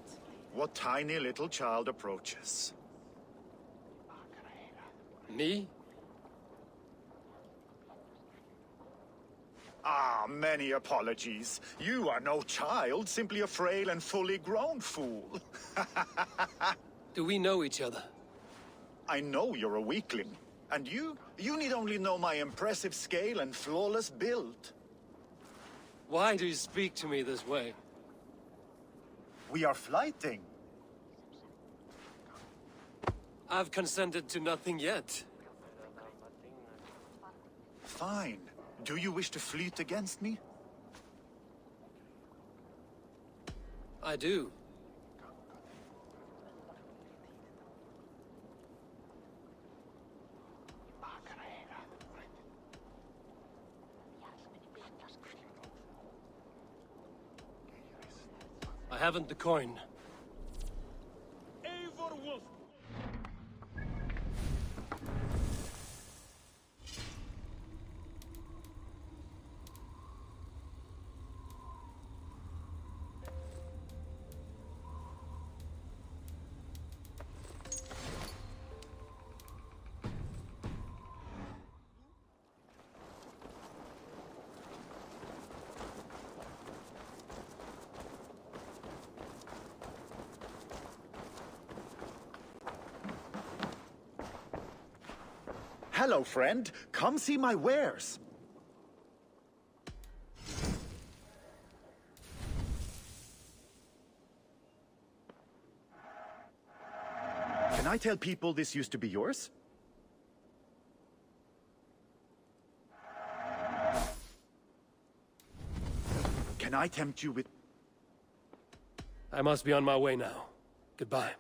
What tiny little child approaches? Me? Ah, many apologies. You are no child, simply a frail and fully grown fool. Do we know each other? I know you're a weakling. And you need only know my impressive scale and flawless build. Why do you speak to me this way? We are flighting. I've consented to nothing yet. Fine. Do you wish to fleet against me? I do. I haven't the coin. Eivor Wolf. Hello, friend. Come see my wares. Can I tell people this used to be yours? Can I tempt you with... I must be on my way now. Goodbye.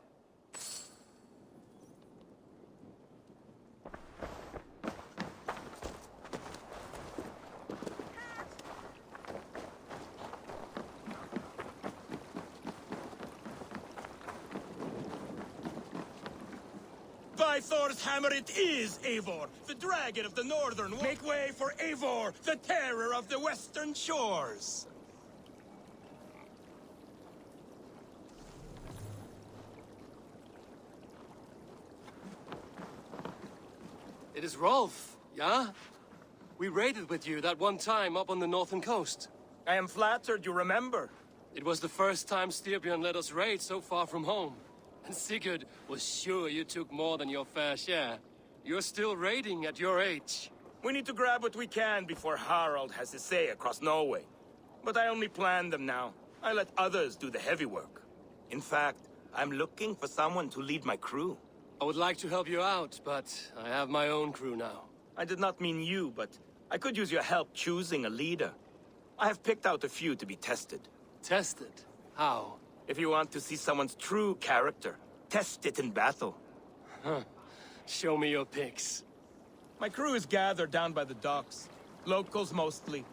By Thor's hammer it is, Eivor, the dragon of the northern... Make way for Eivor, the terror of the western shores! It is Rolf, yeah? We raided with you that one time up on the northern coast. I am flattered you remember. It was the first time Styrbjörn let us raid so far from home. And Sigurd was sure you took more than your fair share. You're still raiding at your age. We need to grab what we can before Harald has his say across Norway. But I only plan them now. I let others do the heavy work. In fact, I'm looking for someone to lead my crew. I would like to help you out, but I have my own crew now. I did not mean you, but I could use your help choosing a leader. I have picked out a few to be tested. Tested? How? If you want to see someone's true character, test it in battle. Huh. Show me your pics. My crew is gathered down by the docks. Locals mostly.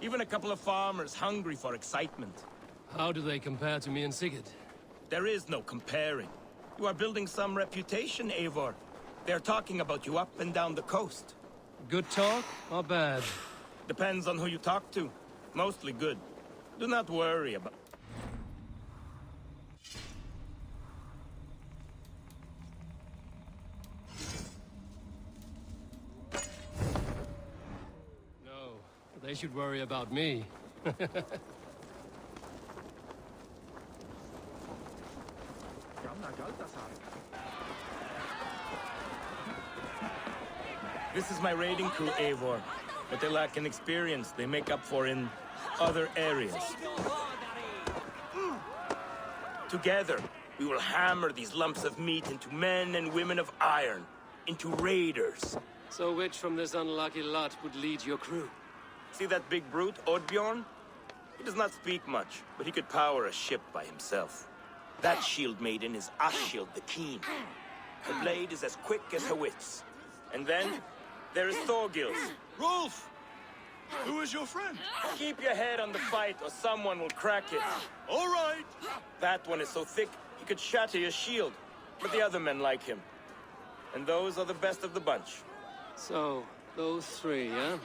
Even a couple of farmers hungry for excitement. How do they compare to me and Sigurd? There is no comparing. You are building some reputation, Eivor. They're talking about you up and down the coast. Good talk or bad? Depends on who you talk to. Mostly good. Do not worry about... No, they should worry about me. This is my raiding crew, Eivor. What they lack in experience, they make up for in other areas. Together, we will hammer these lumps of meat into men and women of iron, into raiders. So which from this unlucky lot would lead your crew? See that big brute, Oddbjorn? He does not speak much, but he could power a ship by himself. That shield maiden is Ashield the Keen. Her blade is as quick as her wits. And then, there is Thorgils. Rolf! Who is your friend? Keep your head on the fight or someone will crack it. All right! That one is so thick, he could shatter your shield. But the other men like him. And those are the best of the bunch. So, those three, huh?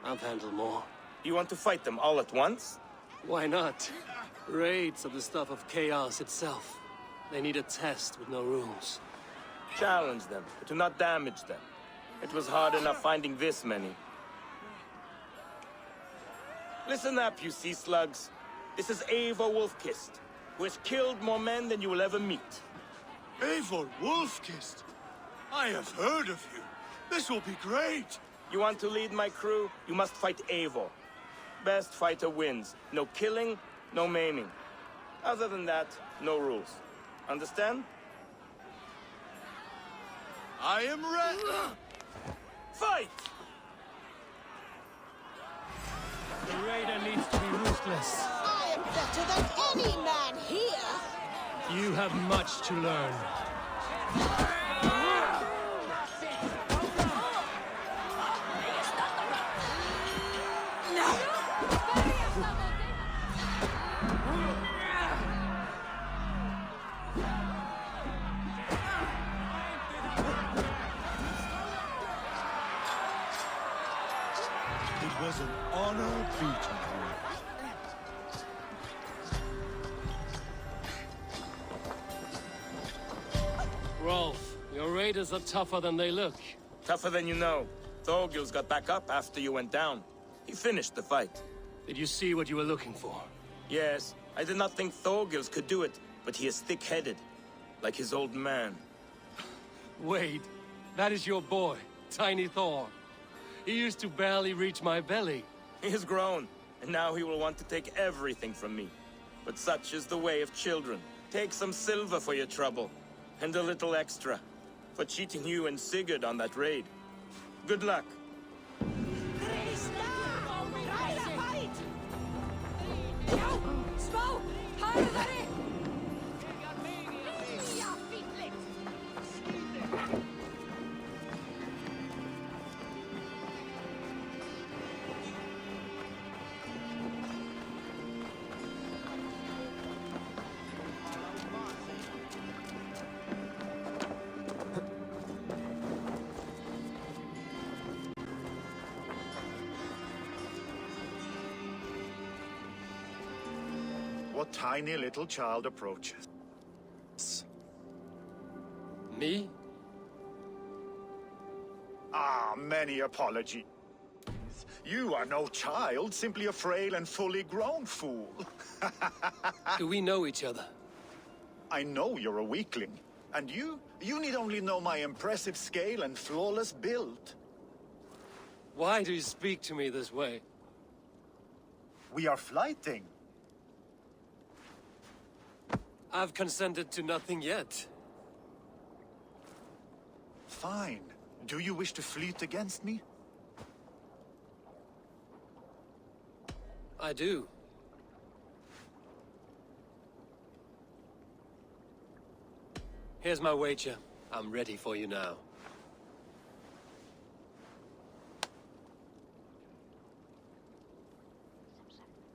I've handled more. You want to fight them all at once? Why not? Raids are the stuff of chaos itself. They need a test with no rules. Challenge them, but do not damage them. It was hard enough finding this many. Listen up, you sea slugs. This is Eivor Wolfkist, who has killed more men than you will ever meet. Eivor Wolfkist? I have heard of you. This will be great. You want to lead my crew? You must fight Eivor. Best fighter wins. No killing, no maiming. Other than that, no rules. Understand? I am ready. Fight! The raider needs to be ruthless. I am better than any man here. You have much to learn. It was an honor beating you. Rolf, your raiders are tougher than they look. Tougher than you know. Thorgils got back up after you went down. He finished the fight. Did you see what you were looking for? Yes, I did not think Thorgils could do it, but he is thick-headed. Like his old man. Wait, that is your boy, Tiny Thor. He used to barely reach my belly. He has grown, and now he will want to take everything from me. But such is the way of children. Take some silver for your trouble, and a little extra, for cheating you and Sigurd on that raid. Good luck. What tiny little child approaches? Me? Ah, many apologies. You are no child, simply a frail and fully grown fool. Do we know each other? I know you're a weakling. And you need only know my impressive scale and flawless build. Why do you speak to me this way? We are flighting. I've consented to nothing yet. Fine. Do you wish to fleet against me? I do. Here's my wager. I'm ready for you now.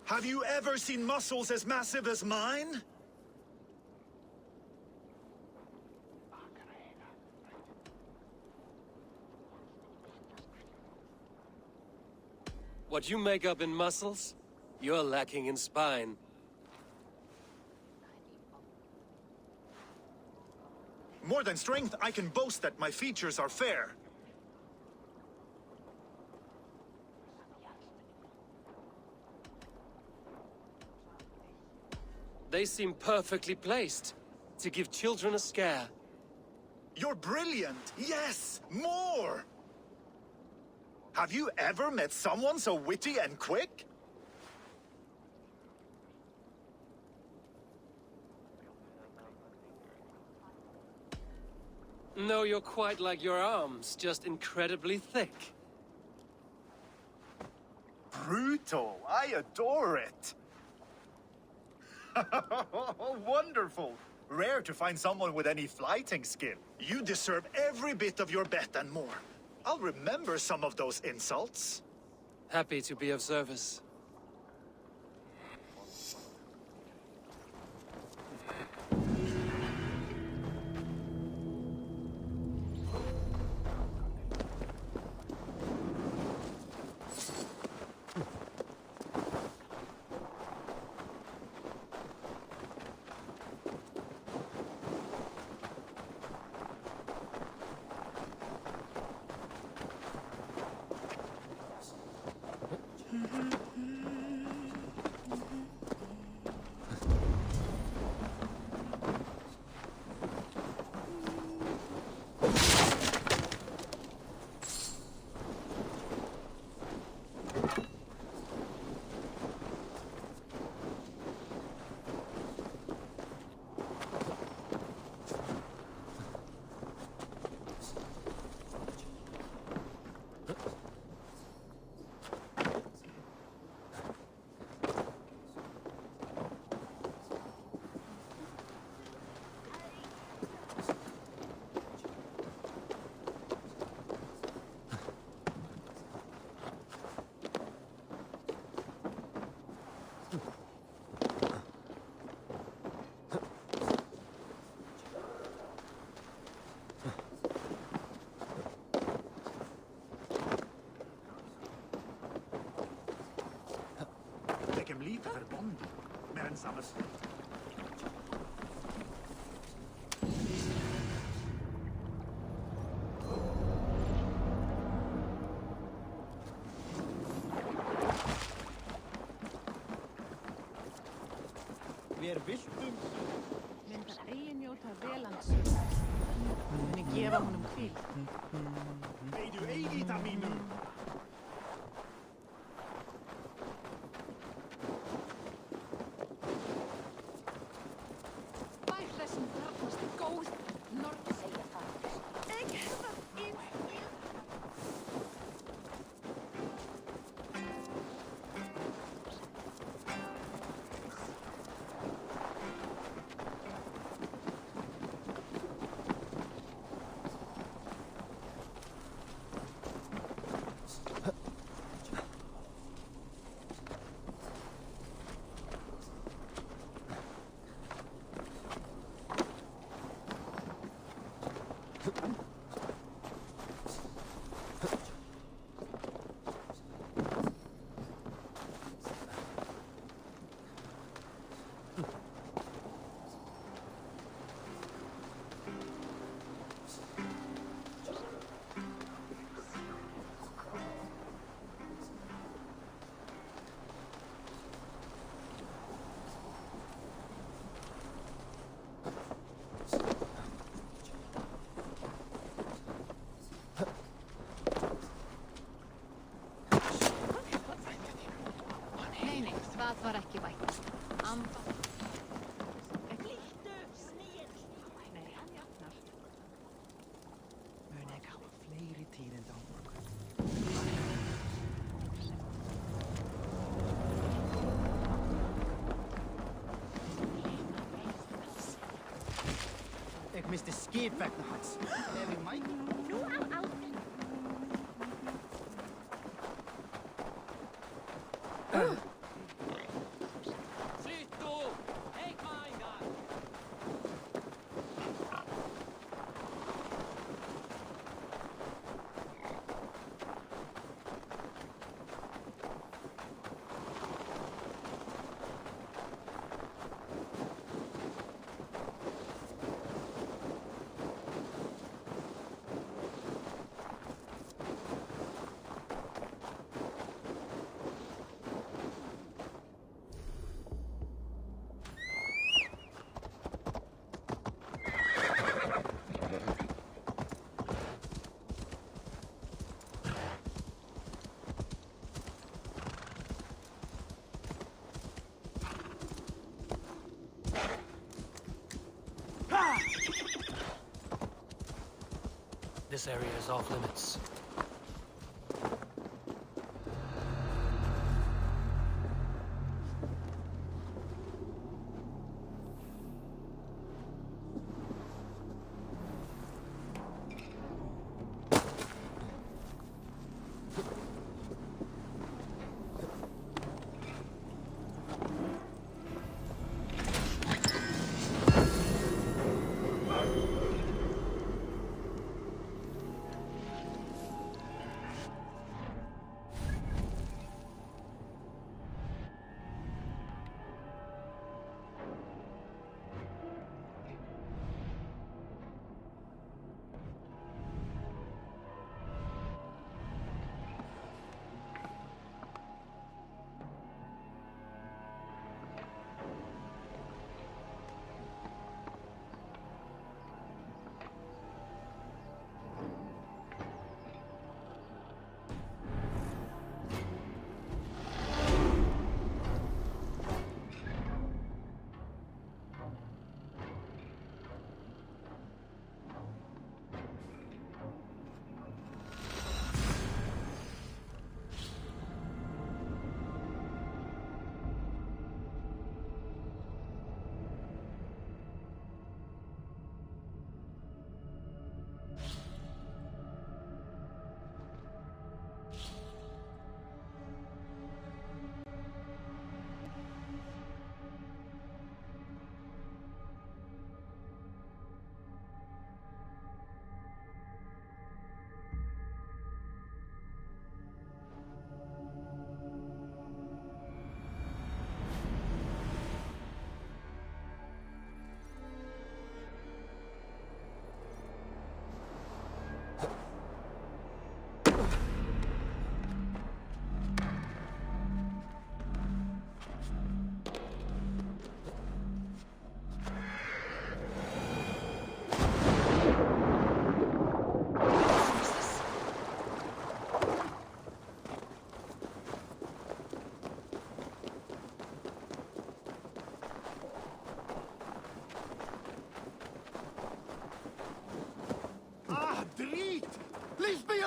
Have you ever seen muscles as massive as mine? What you make up in muscles, you're lacking in spine. More than strength, I can boast that my features are fair. They seem perfectly placed to give children a scare. You're brilliant! Yes! More! Have you ever met someone so witty and quick? No, you're quite like your arms, just incredibly thick. Brutal! I adore it! Wonderful! Rare to find someone with any flighting skill. You deserve every bit of your bet and more. I'll remember some of those insults. Happy to be of service. Hem lite verbonden med den samme stil. Hver viltu? Myndar eigin njóta vel hans. Muni gefa honum hvíl. Veidu eilíta mínu? Það var ekki vænt. Amba. Líttu, snýr. Nei, hann jafnar. Mun ekki hafa fleiri tíðindi á morgun. Ég misti skip vegna hans. Ef ég mæk. Nú á áður. This area is off limits.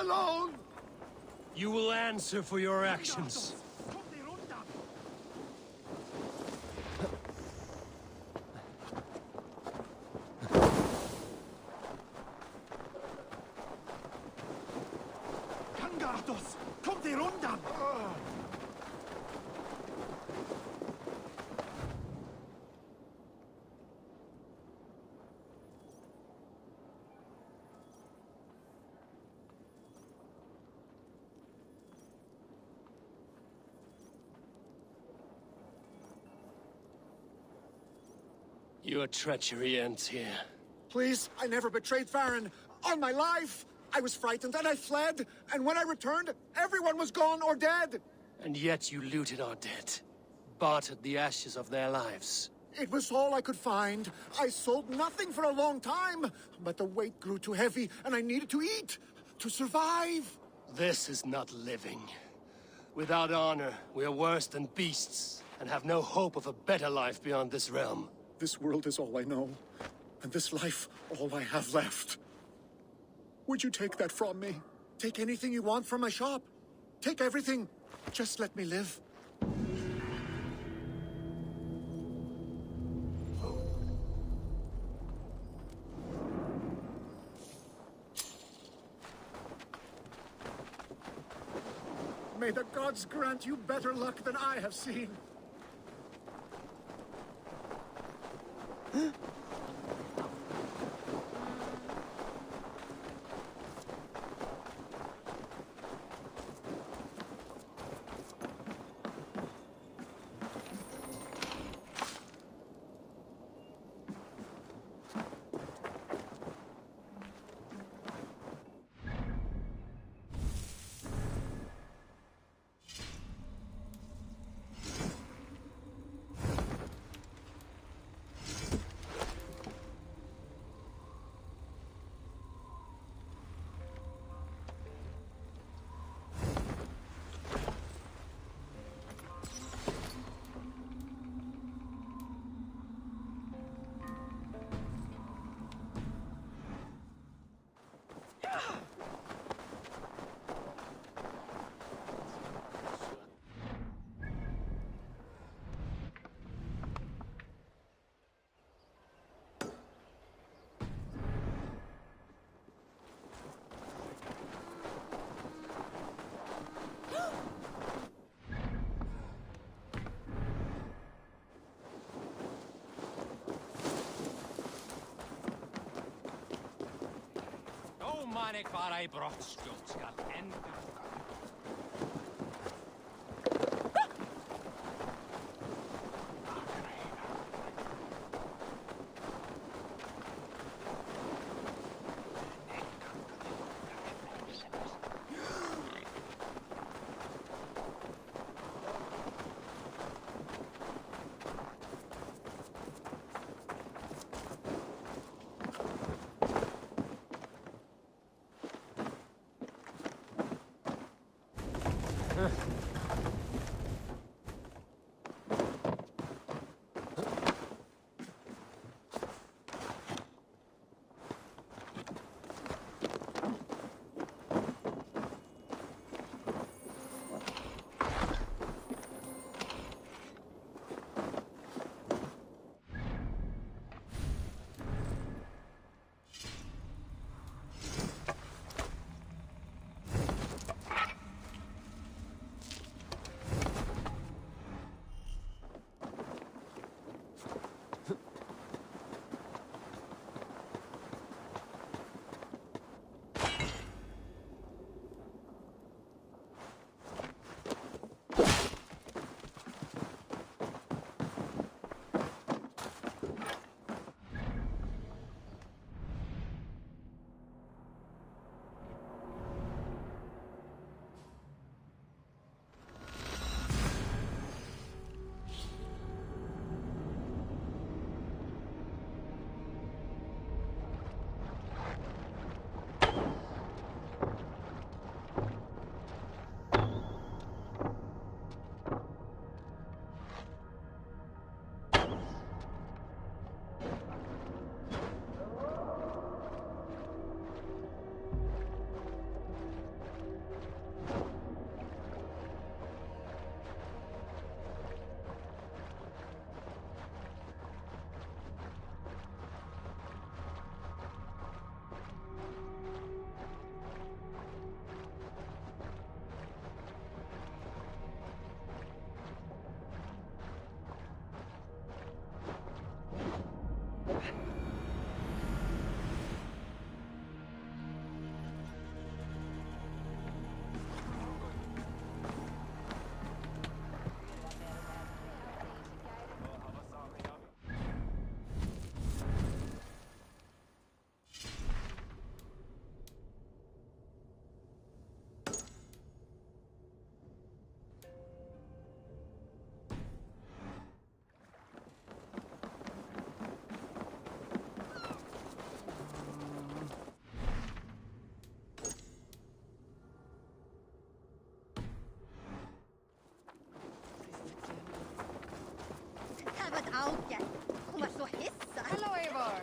alone! You will answer for your actions. Kangardos, kommt ihr undan! Your treachery ends here. Please, I never betrayed Farron. On my life! I was frightened and I fled, and when I returned, everyone was gone or dead! And yet you looted our dead. Bartered the ashes of their lives. It was all I could find. I sold nothing for a long time, but the weight grew too heavy and I needed to eat, to survive. This is not living. Without honor, we are worse than beasts, and have no hope of a better life beyond this realm. This world is all I know, and this life all I have left. Would you take that from me? Take anything you want from my shop. Take everything. Just let me live. May the gods grant you better luck than I have seen. Man ik waar hij brotskuld skal ende. Hello, Eivor.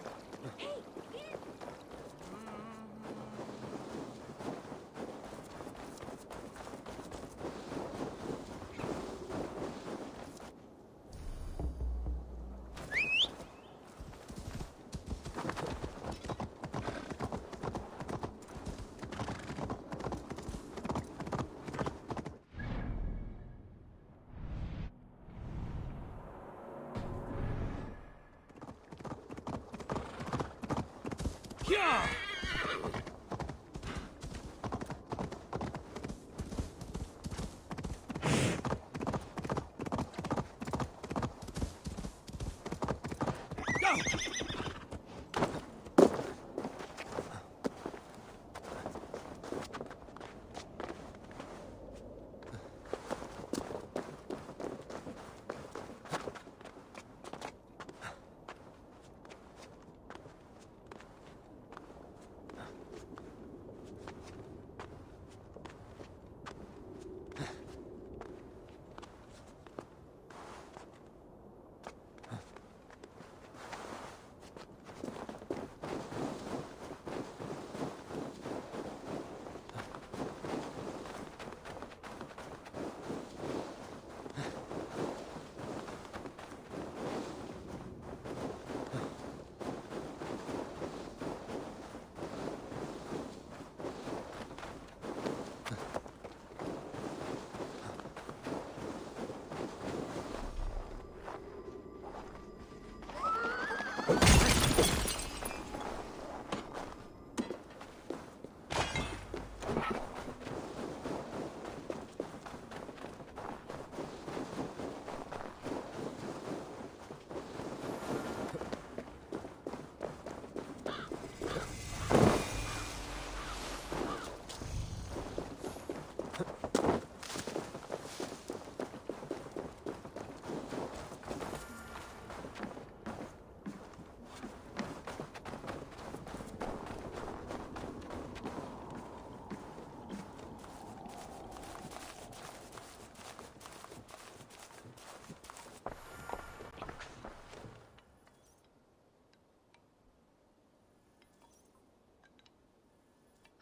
Yeah!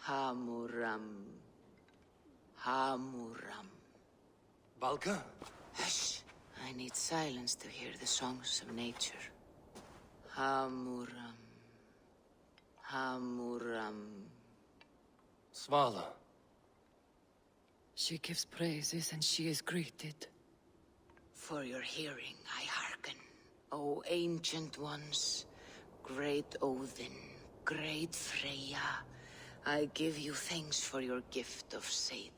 Hamuram. Hamuram. Balka? Hush. I need silence to hear the songs of nature. Hamuram. Hamuram. Svala. She gives praises and she is greeted. For your hearing, I hearken. O ancient ones, great Odin, great Freya, I give you thanks for your gift of Seder.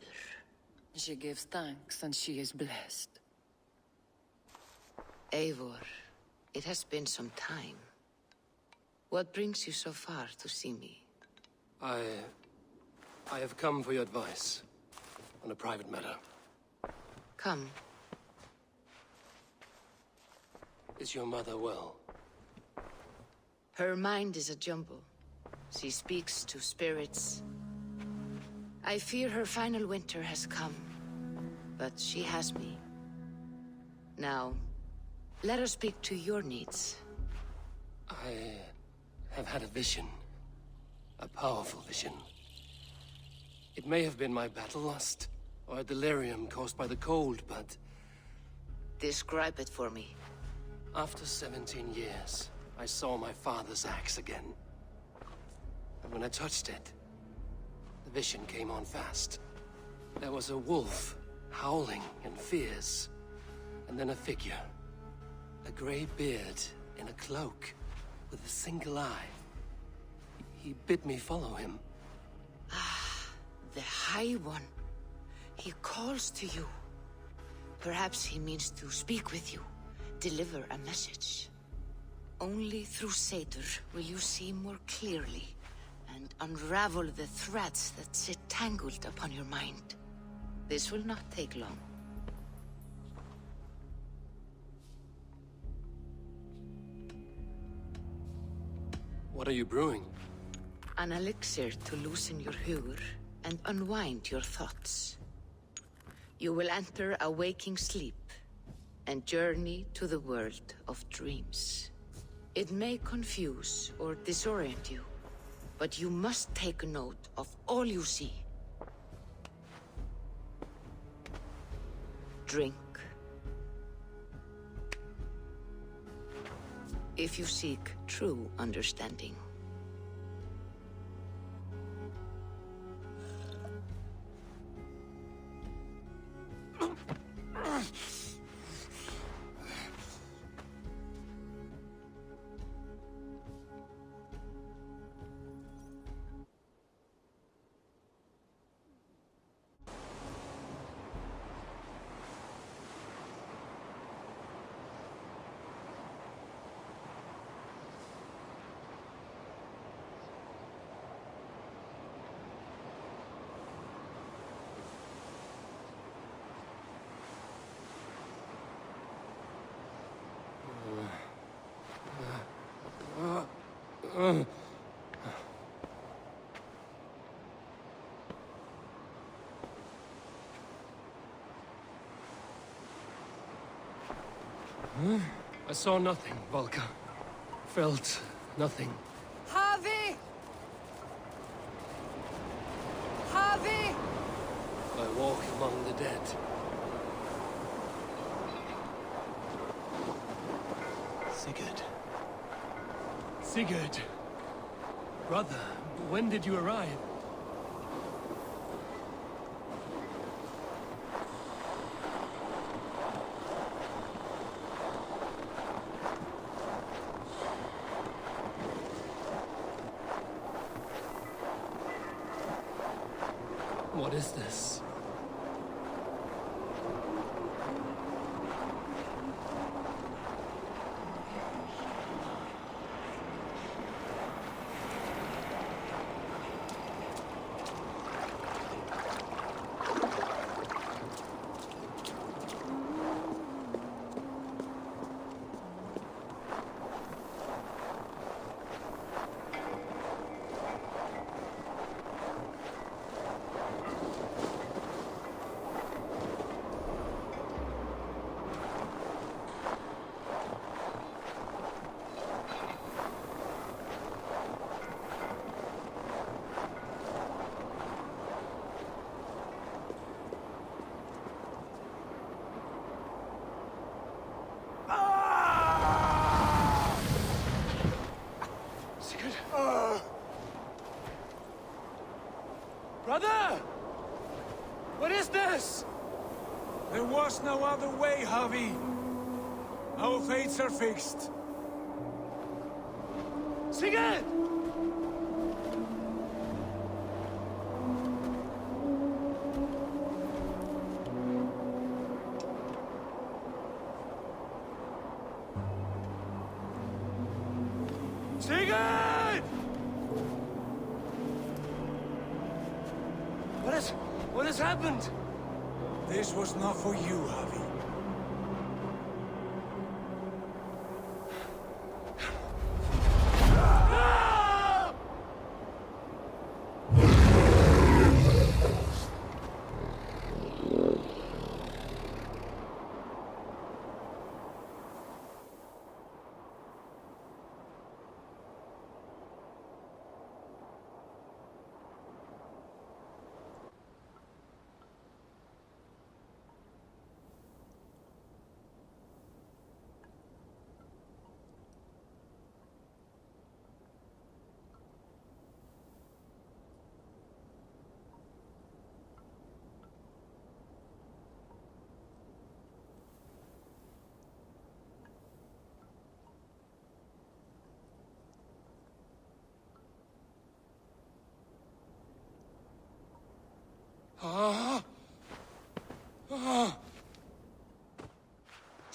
She gives thanks and she is blessed. Eivor, it has been some time. What brings you so far to see me? I have come for your advice on a private matter. Come. Is your mother well? Her mind is a jumble. She speaks to spirits. I fear her final winter has come, but she has me. Now, let her speak to your needs. I have had a vision. A powerful vision. It may have been my battle lust, or a delirium caused by the cold, but... Describe it for me. After 17 years, I saw my father's axe again. And when I touched it, the vision came on fast. There was a wolf, howling and fierce, and then a figure. A grey beard in a cloak. with a single eye. He bid me follow him. Ah, the High One. He calls to you. Perhaps he means to speak with you, deliver a message. Only through Seder will you see more clearly and unravel the threads that sit tangled upon your mind. This will not take long. What are you brewing? An elixir to loosen your hugur and unwind your thoughts. You will enter a waking sleep and journey to the world of dreams. It may confuse or disorient you, but you must take note of all you see. Drink. If you seek true understanding. I saw nothing, Volka. Felt nothing. Javi! Javi! I walk among the dead. Sigurd. Sigurd! Brother, when did you arrive? What is this? Brother! What is this? There was no other way, Javi. Our fates are fixed. Sigurd! Sigurd! What has happened? This was not for you, Javi.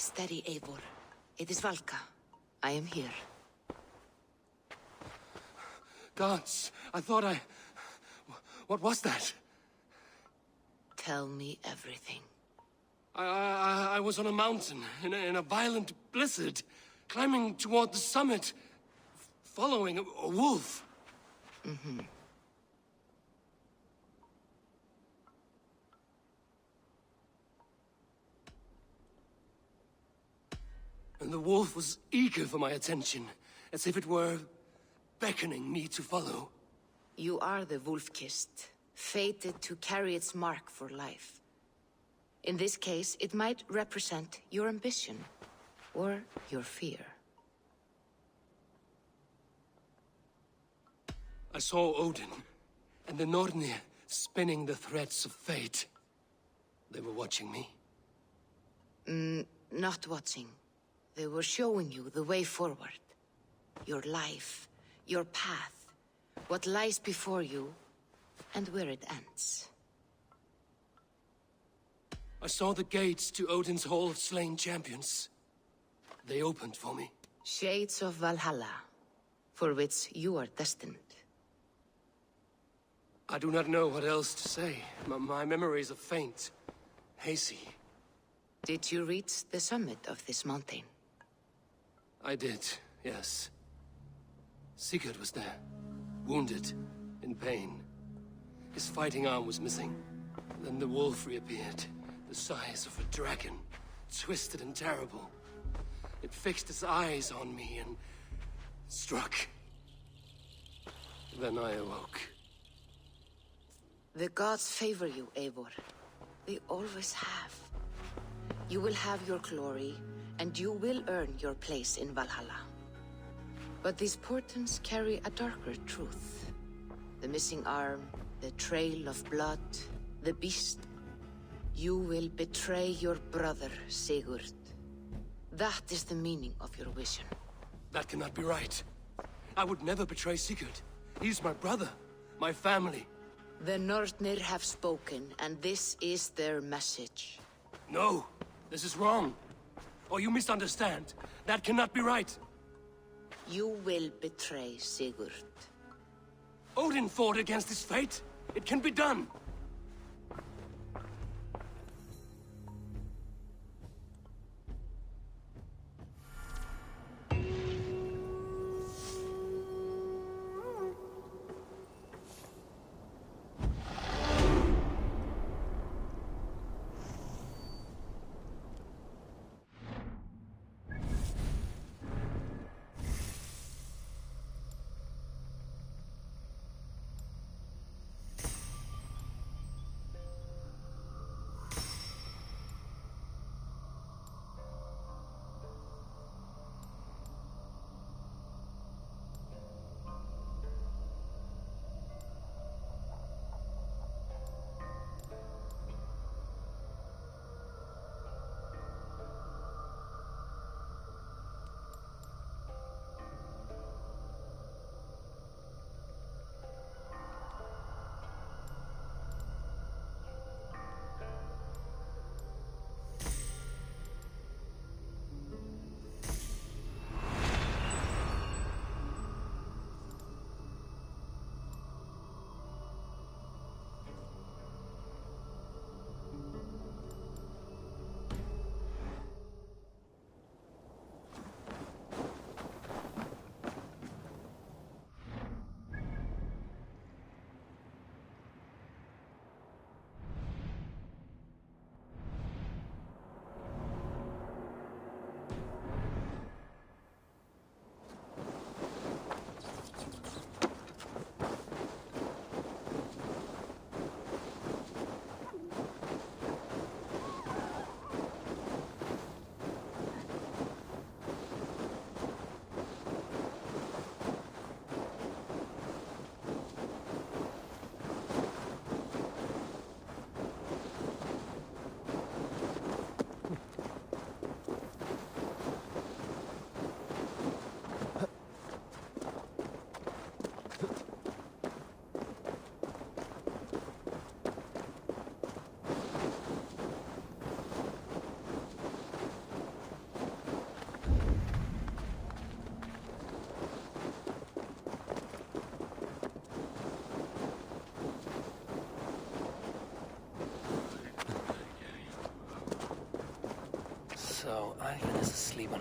Steady, Eivor. It is Valka. I am here. Gods, I thought I... What was that? Tell me everything. I was on a mountain, in a violent blizzard, climbing toward the summit, following a wolf. Mm-hmm. And the wolf was eager for my attention, as if it were beckoning me to follow. You are the wolf-kissed, fated to carry its mark for life. In this case, it might represent your ambition, or your fear. I saw Odin, and the Nornir spinning the threads of fate. They were watching me. Not watching. They were showing you the way forward. Your life, your path, what lies before you, and where it ends. I saw the gates to Odin's Hall of Slain Champions. They opened for me. Shades of Valhalla, for which you are destined. I do not know what else to say. My memories are faint, hazy. Did you reach the summit of this mountain? I did, yes. Sigurd was there, wounded, in pain. His fighting arm was missing. Then the wolf reappeared, the size of a dragon, twisted and terrible. It fixed its eyes on me and struck. Then I awoke. The gods favor you, Eivor. They always have. You will have your glory, and you will earn your place in Valhalla. But these portents carry a darker truth. The missing arm, the trail of blood, the beast. You will betray your brother, Sigurd. That is the meaning of your vision. That cannot be right. I would never betray Sigurd. He's my brother, my family. The Nornir have spoken, and this is their message. No, this is wrong. Or you misunderstand. That cannot be right. You will betray Sigurd. Odin fought against his fate. It can be done.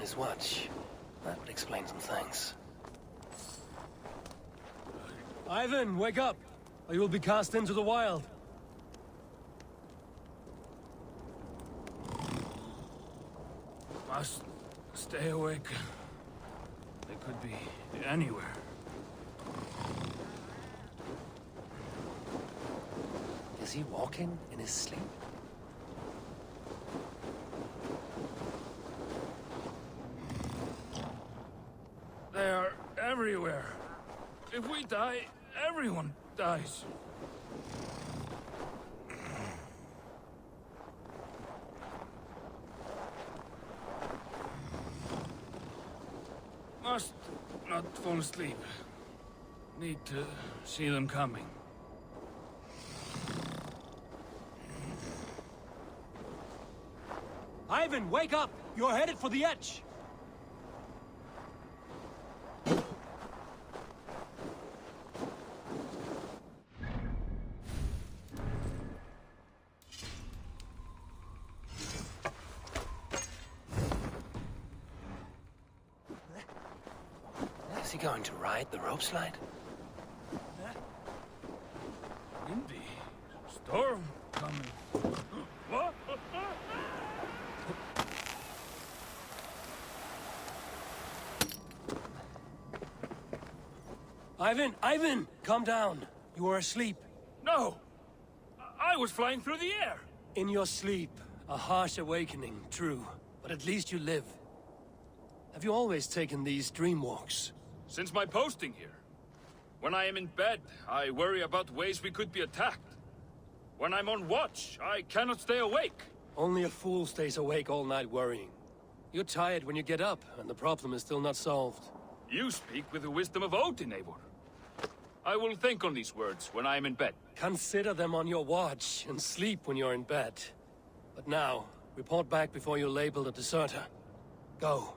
his watch. That would explain some things. Ivan, wake up! Or you will be cast into the wild. Must stay awake. They could be anywhere. Is he walking in his sleep? They are everywhere. If we die, everyone dies. Must not fall asleep. Need to see them coming. Ivan, wake up! You're headed for the edge! Is he going to ride the rope slide? Windy. Storm coming. What? Ivan, calm down. You are asleep. No! I was flying through the air! In your sleep, a harsh awakening, true. But at least you live. Have you always taken these dream walks? Since my posting here. When I am in bed, I worry about ways we could be attacked. When I'm on watch, I cannot stay awake. Only a fool stays awake all night worrying. You're tired when you get up, and the problem is still not solved. You speak with the wisdom of Odin, Eivor. I will think on these words when I am in bed. Consider them on your watch, and sleep when you're in bed. But now, report back before you're labeled a deserter. Go.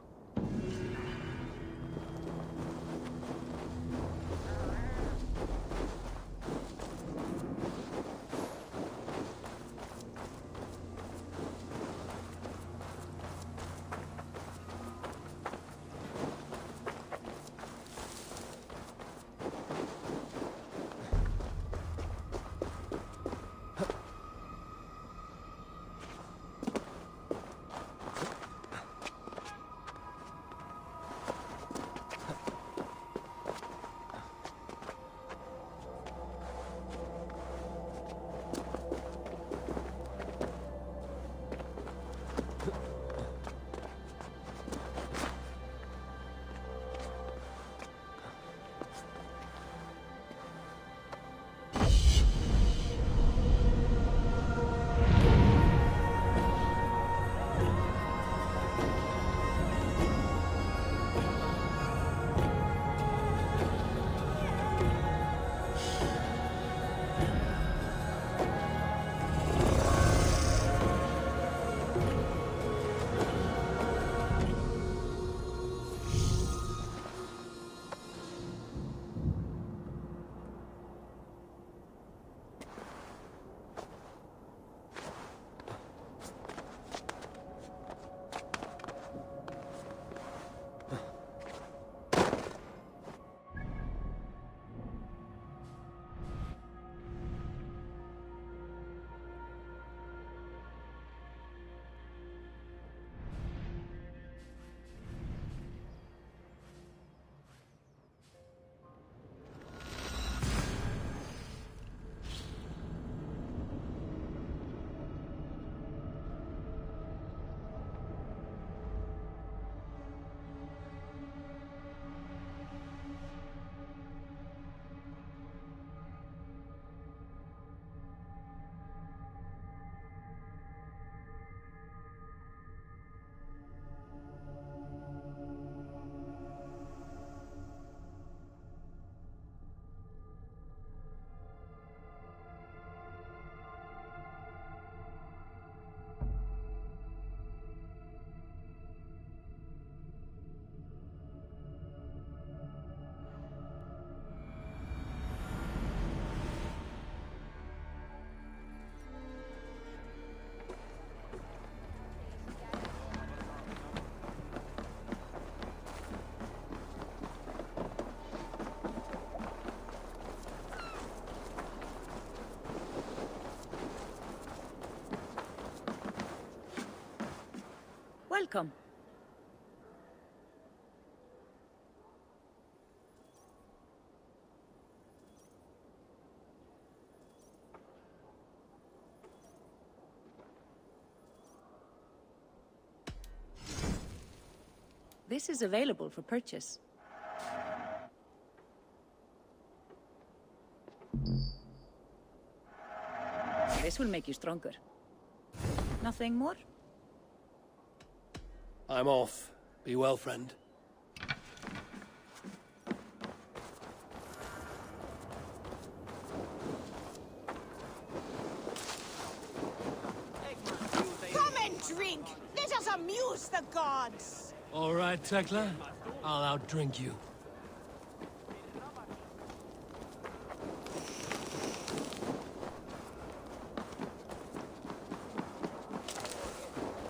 Welcome. This is available for purchase. This will make you stronger. Nothing more? I'm off. Be well, friend. Come and drink! Let us amuse the gods! All right, Tekla. I'll outdrink you.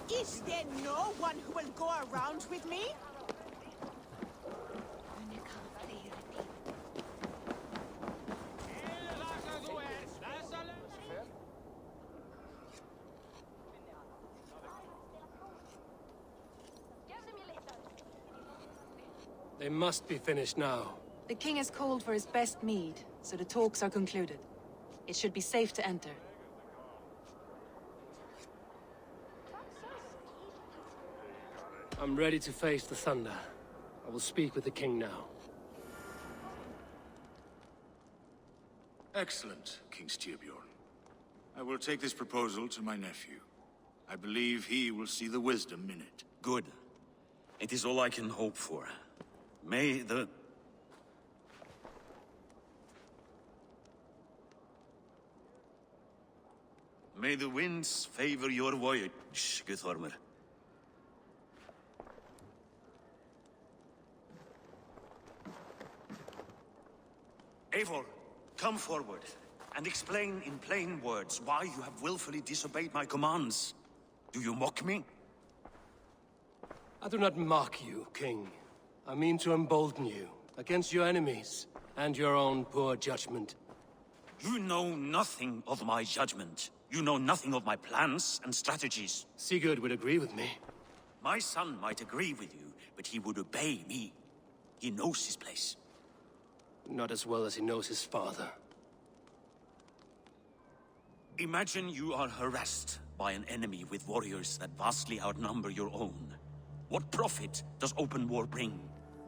Is there no one who will go around with me? They must be finished now. The king has called for his best mead, so the talks are concluded. It should be safe to enter. I'm ready to face the thunder. I will speak with the king now. Excellent, King Styrbjorn. I will take this proposal to my nephew. I believe he will see the wisdom in it. Good. It is all I can hope for. May the... May the winds favor your voyage, Guthormer. Eivor, come forward and explain in plain words why you have willfully disobeyed my commands. Do you mock me? I do not mock you, King. I mean to embolden you against your enemies and your own poor judgment. You know nothing of my judgment. You know nothing of my plans and strategies. Sigurd would agree with me. My son might agree with you, but he would obey me. He knows his place. Not as well as he knows his father. Imagine you are harassed by an enemy with warriors that vastly outnumber your own. What profit does open war bring?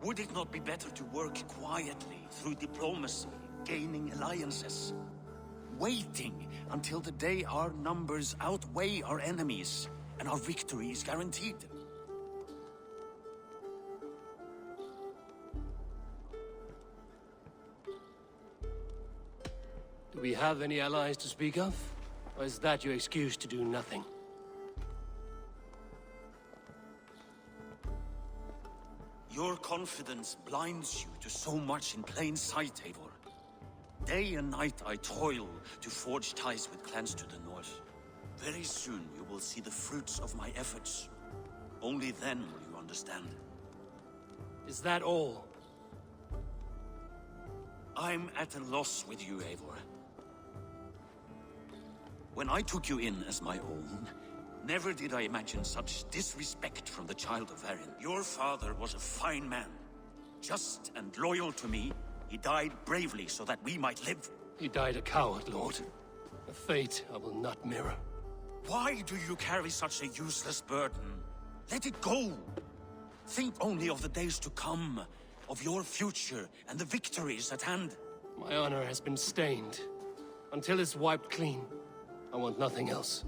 Would it not be better to work quietly through diplomacy, gaining alliances? Waiting until the day our numbers outweigh our enemies and our victory is guaranteed. Do we have any allies to speak of? Or is that your excuse to do nothing? Your confidence blinds you to so much in plain sight, Eivor. Day and night I toil to forge ties with clans to the north. Very soon you will see the fruits of my efforts. Only then will you understand. Is that all? I'm at a loss with you, Eivor. When I took you in as my own, never did I imagine such disrespect from the child of Varin. Your father was a fine man. Just and loyal to me, he died bravely so that we might live. He died a coward, Lord. A fate I will not mirror. Why do you carry such a useless burden? Let it go! Think only of the days to come, of your future and the victories at hand. My honor has been stained. Until it's wiped clean, I want nothing else.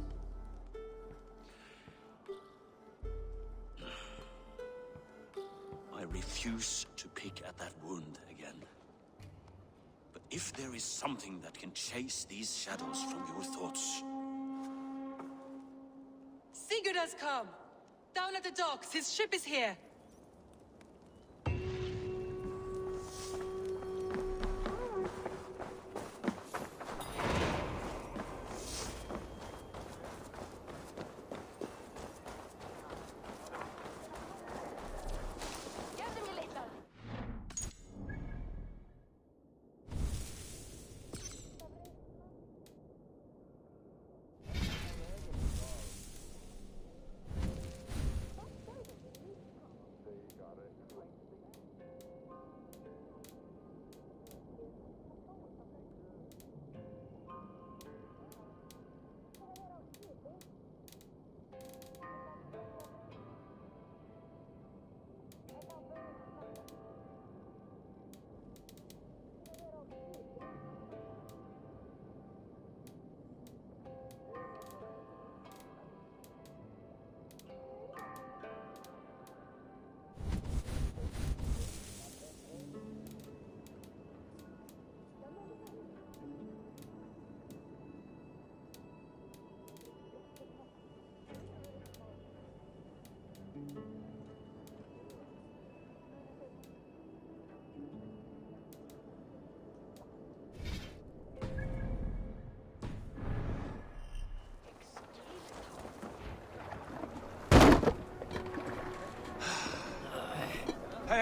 I refuse to pick at that wound again. But if there is something that can chase these shadows from your thoughts... Sigurd has come! Down at the docks, his ship is here!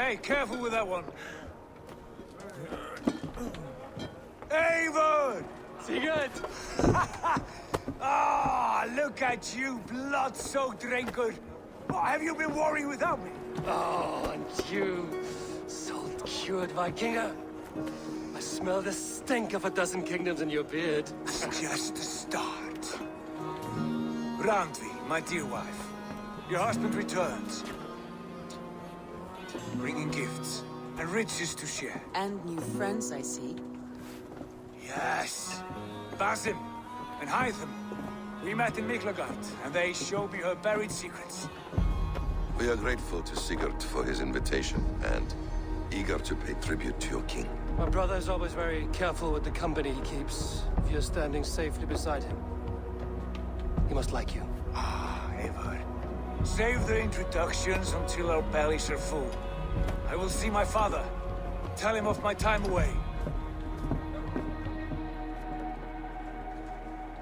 Hey, careful with that one. Eivor! Sigurd! Ah, look at you, blood-soaked drinker. What have you been worrying without me? Oh, and you, salt-cured Vikinger. I smell the stink of a dozen kingdoms in your beard. It's just the start. Randvi, my dear wife, your husband returns. Bringing gifts and riches to share. And new friends, I see. Yes. Basim and Hytham. We met in Miklagard, and they showed me her buried secrets. We are grateful to Sigurd for his invitation, and eager to pay tribute to your king. My brother is always very careful with the company he keeps. If you're standing safely beside him, he must like you. Ah, Eivor. Save the introductions until our bellies are full. I will see my father. Tell him of my time away.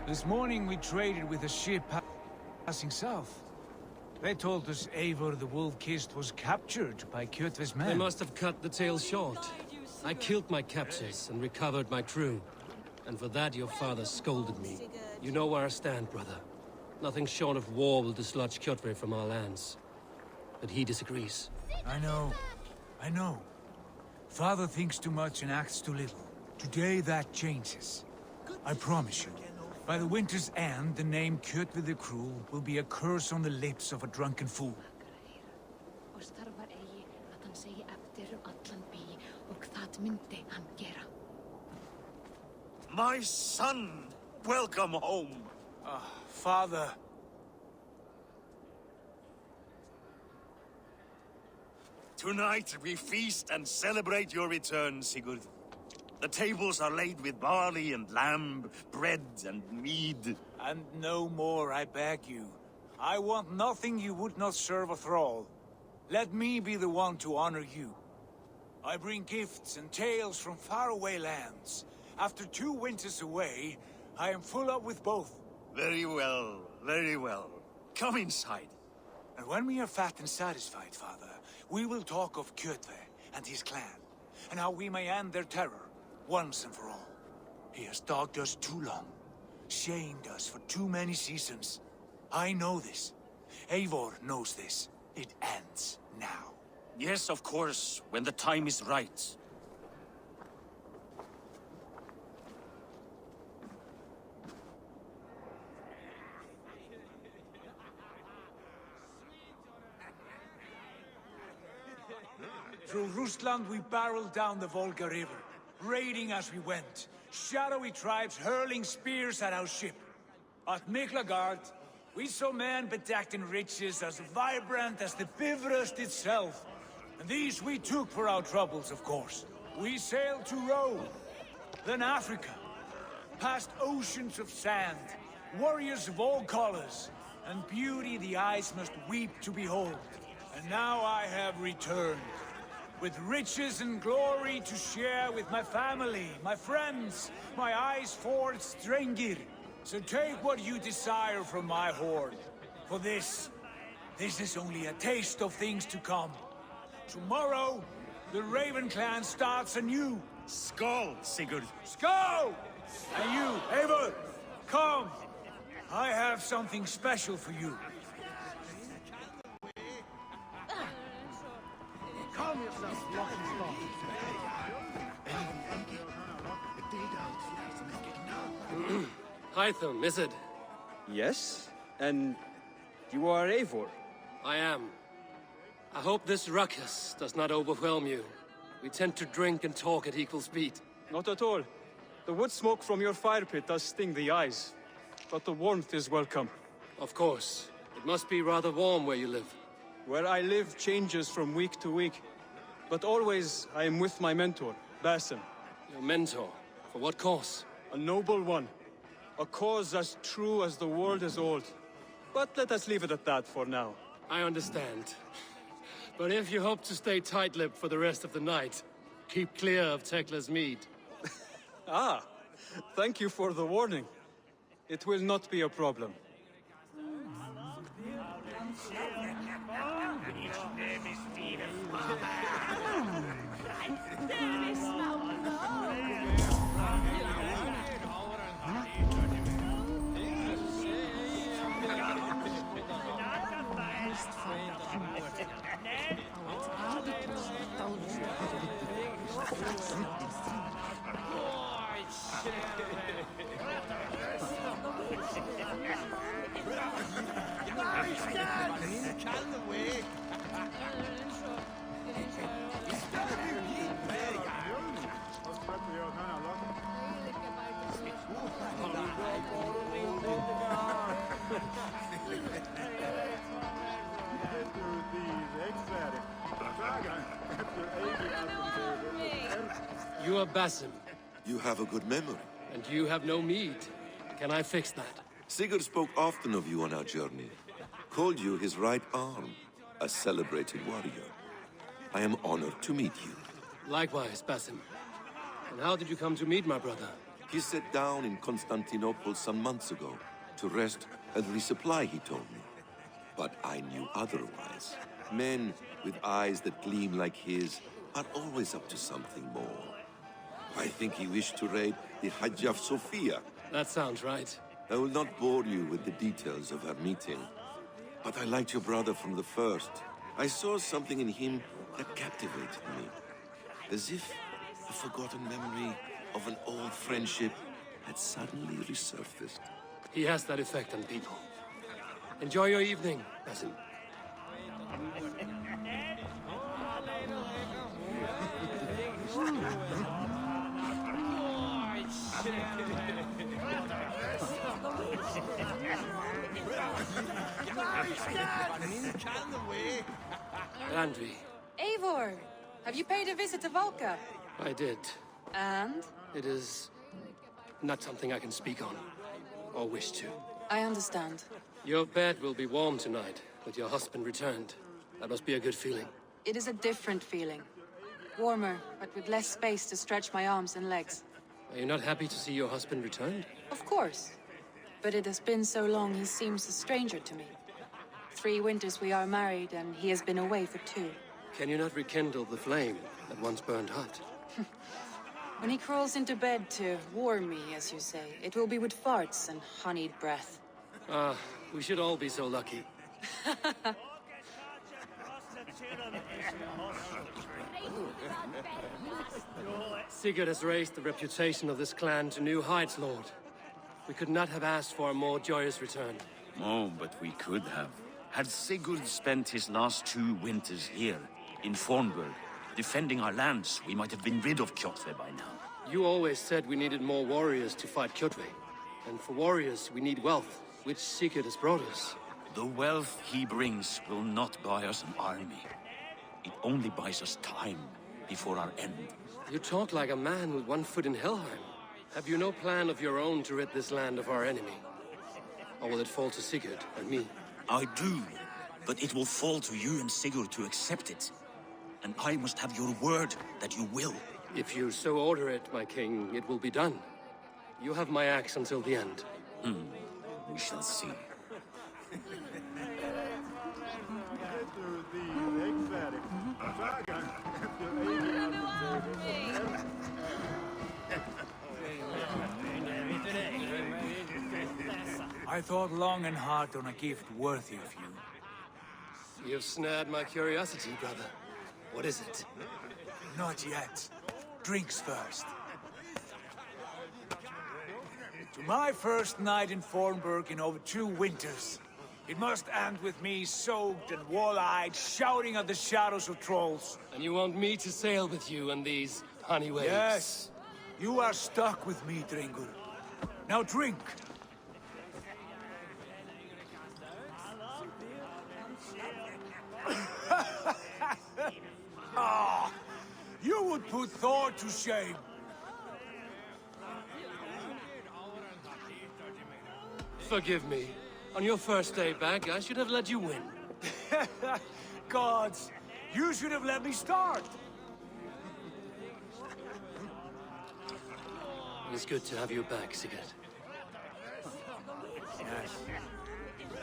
This morning we traded with a ship passing south. They told us Eivor the Wolf-Kissed was captured by Kjotve's men. They must have cut the tale short. I killed my captors and recovered my crew. And for that your father scolded me. You know where I stand, brother. Nothing short of war will dislodge Kjotve from our lands. But he disagrees. I know. I know. Father thinks too much and acts too little. Today that changes. I promise you. By the winter's end, the name Kjotve the Cruel will be a curse on the lips of a drunken fool. My son! Welcome home! Father. Tonight we feast and celebrate your return, Sigurd. The tables are laid with barley and lamb, bread and mead. And no more, I beg you. I want nothing you would not serve a thrall. Let me be the one to honor you. I bring gifts and tales from faraway lands. After 2 winters away, I am full up with both. Very well, very well. Come inside. And when we are fat and satisfied, Father, we will talk of Kjotve and his clan, and how we may end their terror, once and for all. He has dogged us too long, shamed us for too many seasons. I know this. Eivor knows this. It ends now. Yes, of course, when the time is right. Through Rusland we barreled down the Volga River, raiding as we went. Shadowy tribes hurling spears at our ship. At Miklagard, we saw men bedecked in riches as vibrant as the Bifrost itself. And these we took for our troubles, of course. We sailed to Rome, then Africa, past oceans of sand, warriors of all colors, and beauty the eyes must weep to behold. And now I have returned, with riches and glory to share with my family, my friends, my eyes-forged Strengir. So take what you desire from my hoard. For this is only a taste of things to come. Tomorrow, the Raven clan starts anew. Skål, Sigurd. Skål! And you, Eivor, come. I have something special for you. Calm yourself, walking Hytham, is it? Yes? And you are Eivor? I am. I hope this ruckus does not overwhelm you. We tend to drink and talk at equal speed. Not at all. The wood smoke from your fire pit does sting the eyes. But the warmth is welcome. Of course. It must be rather warm where you live. Where I live changes from week to week. But always I am with my mentor, Basim. Your mentor? For what cause? A noble one. A cause as true as the world is old. But let us leave it at that for now. I understand. But if you hope to stay tight-lipped for the rest of the night, keep clear of Tekla's mead. Ah, thank you for the warning. It will not be a problem. You are Basim, You have a good memory. and you have no mead. Can I fix that? Sigurd spoke often of you on our journey. Called you his right arm, a celebrated warrior. I am honored to meet you. Likewise, Basim. And how did you come to meet my brother? He sat down in Constantinople some months ago to rest and resupply, he told me. But I knew otherwise. Men with eyes that gleam like his are always up to something more. I think he wished to raid the Hagia Sophia. That sounds right. I will not bore you with the details of our meeting. But I liked your brother from the first. I saw something in him that captivated me. As if a forgotten memory of an old friendship had suddenly resurfaced. He has that effect on people. Enjoy your evening, Basim. Andri, Eivor, have you paid a visit to Valka? I did. And? It is not something I can speak on, or wish to. I understand. Your bed will be warm tonight, with your husband returned. That must be a good feeling. It is a different feeling. Warmer, but with less space to stretch my arms and legs. Are you not happy to see your husband returned? Of course. But it has been so long he seems a stranger to me. 3 winters we are married, and he has been away for 2. Can you not rekindle the flame that once burned hot? When he crawls into bed to warm me, as you say, it will be with farts and honeyed breath. Ah, we should all be so lucky. Sigurd has raised the reputation of this clan to new heights, Lord. We could not have asked for a more joyous return. Oh, but we could have. Had Sigurd spent his last 2 winters here, in Fornburg, defending our lands, we might have been rid of Kjotve by now. You always said we needed more warriors to fight Kjotve. And for warriors, we need wealth, which Sigurd has brought us. The wealth he brings will not buy us an army. It only buys us time before our end. You talk like a man with 1 foot in Helheim. Have you no plan of your own to rid this land of our enemy? Or will it fall to Sigurd and me? I do, but it will fall to you and Sigurd to accept it. And I must have your word that you will. If you so order it, my king, it will be done. You have my axe until the end. We shall see. I thought long and hard on a gift worthy of you. You've snared my curiosity, brother. What is it? Not yet. Drinks first. To my first night in Fornburg in over 2 winters. It must end with me soaked and wall-eyed, shouting at the shadows of trolls. And you want me to sail with you on these honey waves? Yes. You are stuck with me, Dringur. Now drink. Ah, you would put Thor to shame. Forgive me. On your first day back, I should have let you win. Gods, you should have let me start. It's good to have you back, Sigurd. Yes.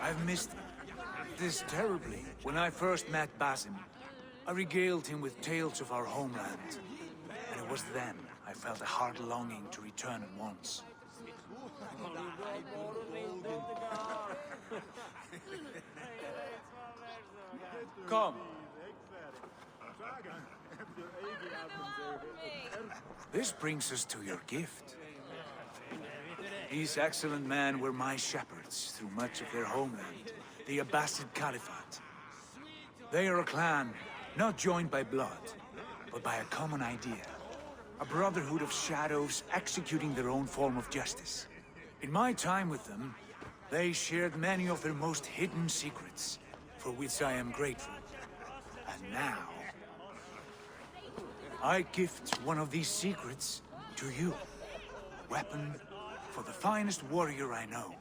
I've missed this terribly. When I first met Basim, I regaled him with tales of our homeland. And it was then I felt a hard longing to return at once. Come. This brings us to your gift. These excellent men were my shepherds through much of their homeland, the Abbasid Caliphate. They are a clan, not joined by blood, but by a common idea. A brotherhood of shadows executing their own form of justice. In my time with them, they shared many of their most hidden secrets, for which I am grateful. And now, I gift one of these secrets to you. Weapon for the finest warrior I know.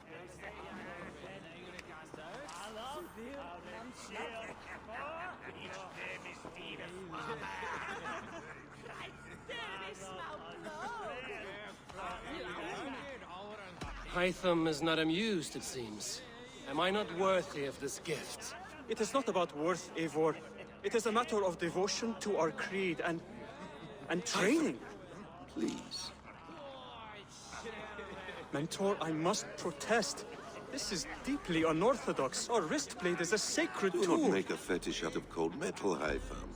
Hytham is not amused, it seems. Am I not worthy of this gift? It is not about worth, Eivor. It is a matter of devotion to our creed and training. Please. Mentor, I must protest. This is deeply unorthodox. Our wrist blade is a sacred tool. Do not make a fetish out of cold metal, Hytham.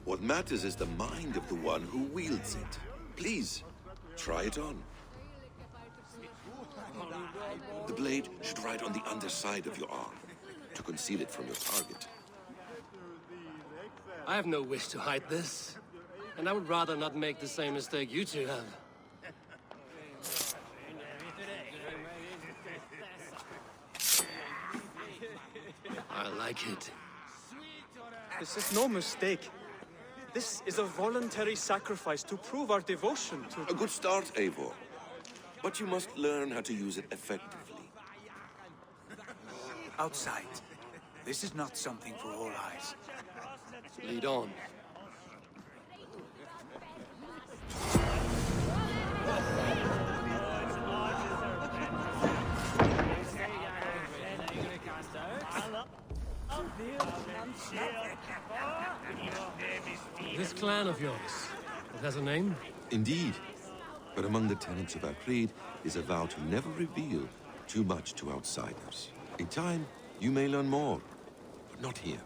What matters is the mind of the one who wields it. Please, try it on. The blade should ride on the underside of your arm, to conceal it from your target. I have no wish to hide this, and I would rather not make the same mistake you two have. I like it. This is no mistake. This is a voluntary sacrifice to prove our devotion to... A good start, Eivor. But you must learn how to use it effectively. Outside. This is not something for all eyes. Lead on. This clan of yours, it has a name? Indeed. But among the tenets of our creed is a vow to never reveal too much to outsiders. In time, you may learn more, but not here,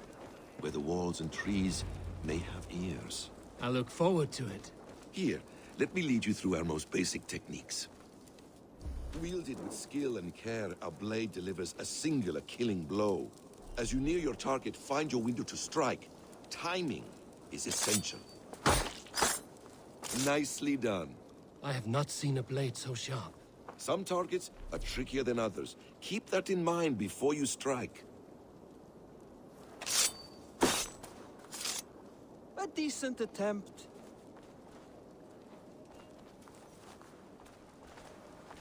where the walls and trees may have ears. I look forward to it. Here, let me lead you through our most basic techniques. Wielded with skill and care, our blade delivers a singular killing blow. As you near your target, find your window to strike. Timing is essential. Nicely done. I have not seen a blade so sharp. Some targets are trickier than others. Keep that in mind before you strike. A decent attempt.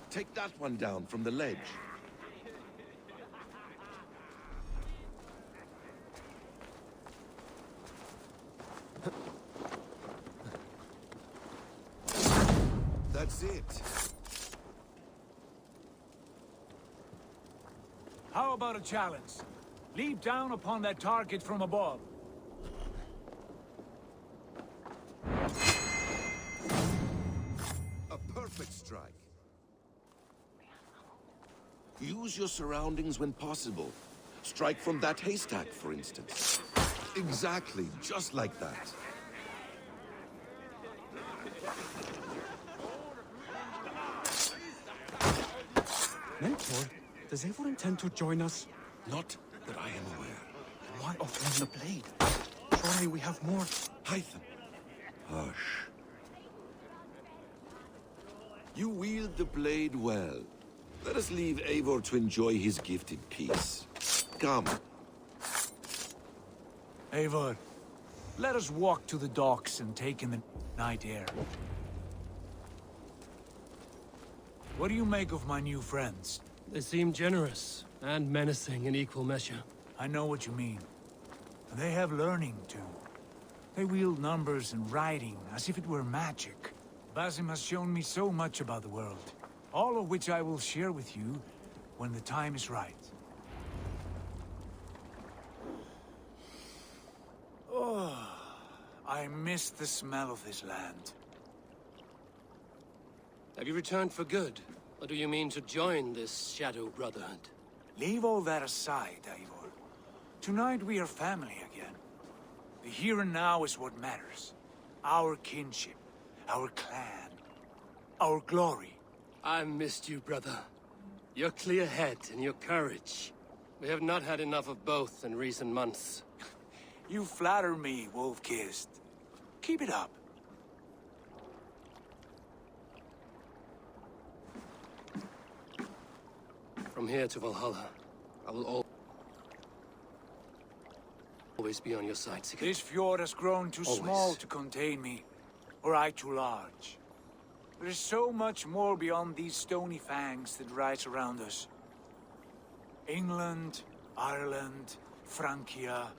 Take that one down from the ledge. That's it. How about a challenge? Leap down upon that target from above. A perfect strike. Use your surroundings when possible. Strike from that haystack, for instance. Exactly, just like that. Mentor, does Eivor intend to join us? Not that I am aware. Why offering the blade? Surely we have more... Hytham. Hush. You wield the blade well. Let us leave Eivor to enjoy his gift in peace. Come. Eivor, let us walk to the docks and take in the night air. What do you make of my new friends? They seem generous and menacing in equal measure. I know what you mean. And they have learning, too. They wield numbers and writing as if it were magic. Basim has shown me so much about the world, all of which I will share with you when the time is right. I miss the smell of this land. Have you returned for good? Or do you mean to join this Shadow Brotherhood? Leave all that aside, Eivor. Tonight we are family again. The here and now is what matters. Our kinship, our clan, our glory. I missed you, brother. Your clear head and your courage. We have not had enough of both in recent months. You flatter me, Wolf-Kissed. Keep it up. From here to Valhalla, I will always be on your side, Sigurd. This fjord has grown too small to contain me, or I too large. There is so much more beyond these stony fangs that rise around us. England, Ireland, Francia,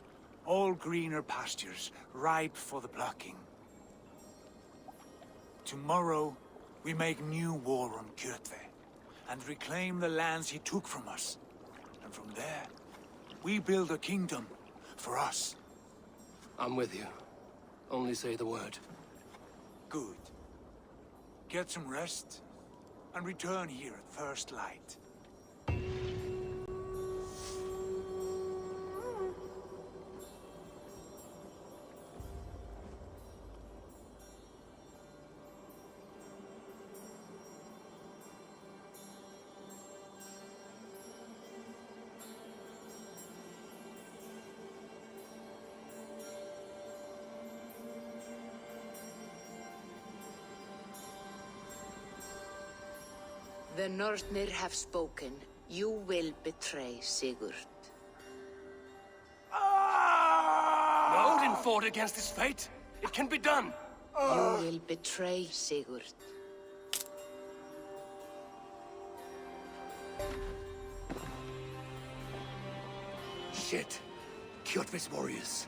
all greener pastures, ripe for the plucking. Tomorrow, we make new war on Kjotve, and reclaim the lands he took from us. And from there, we build a kingdom for us. I'm with you. Only say the word. Good. Get some rest, and return here at first light. The Northnir have spoken. You will betray Sigurd. Odin fought against his fate. It can be done. You will betray Sigurd. Shit. Kjotve's warriors.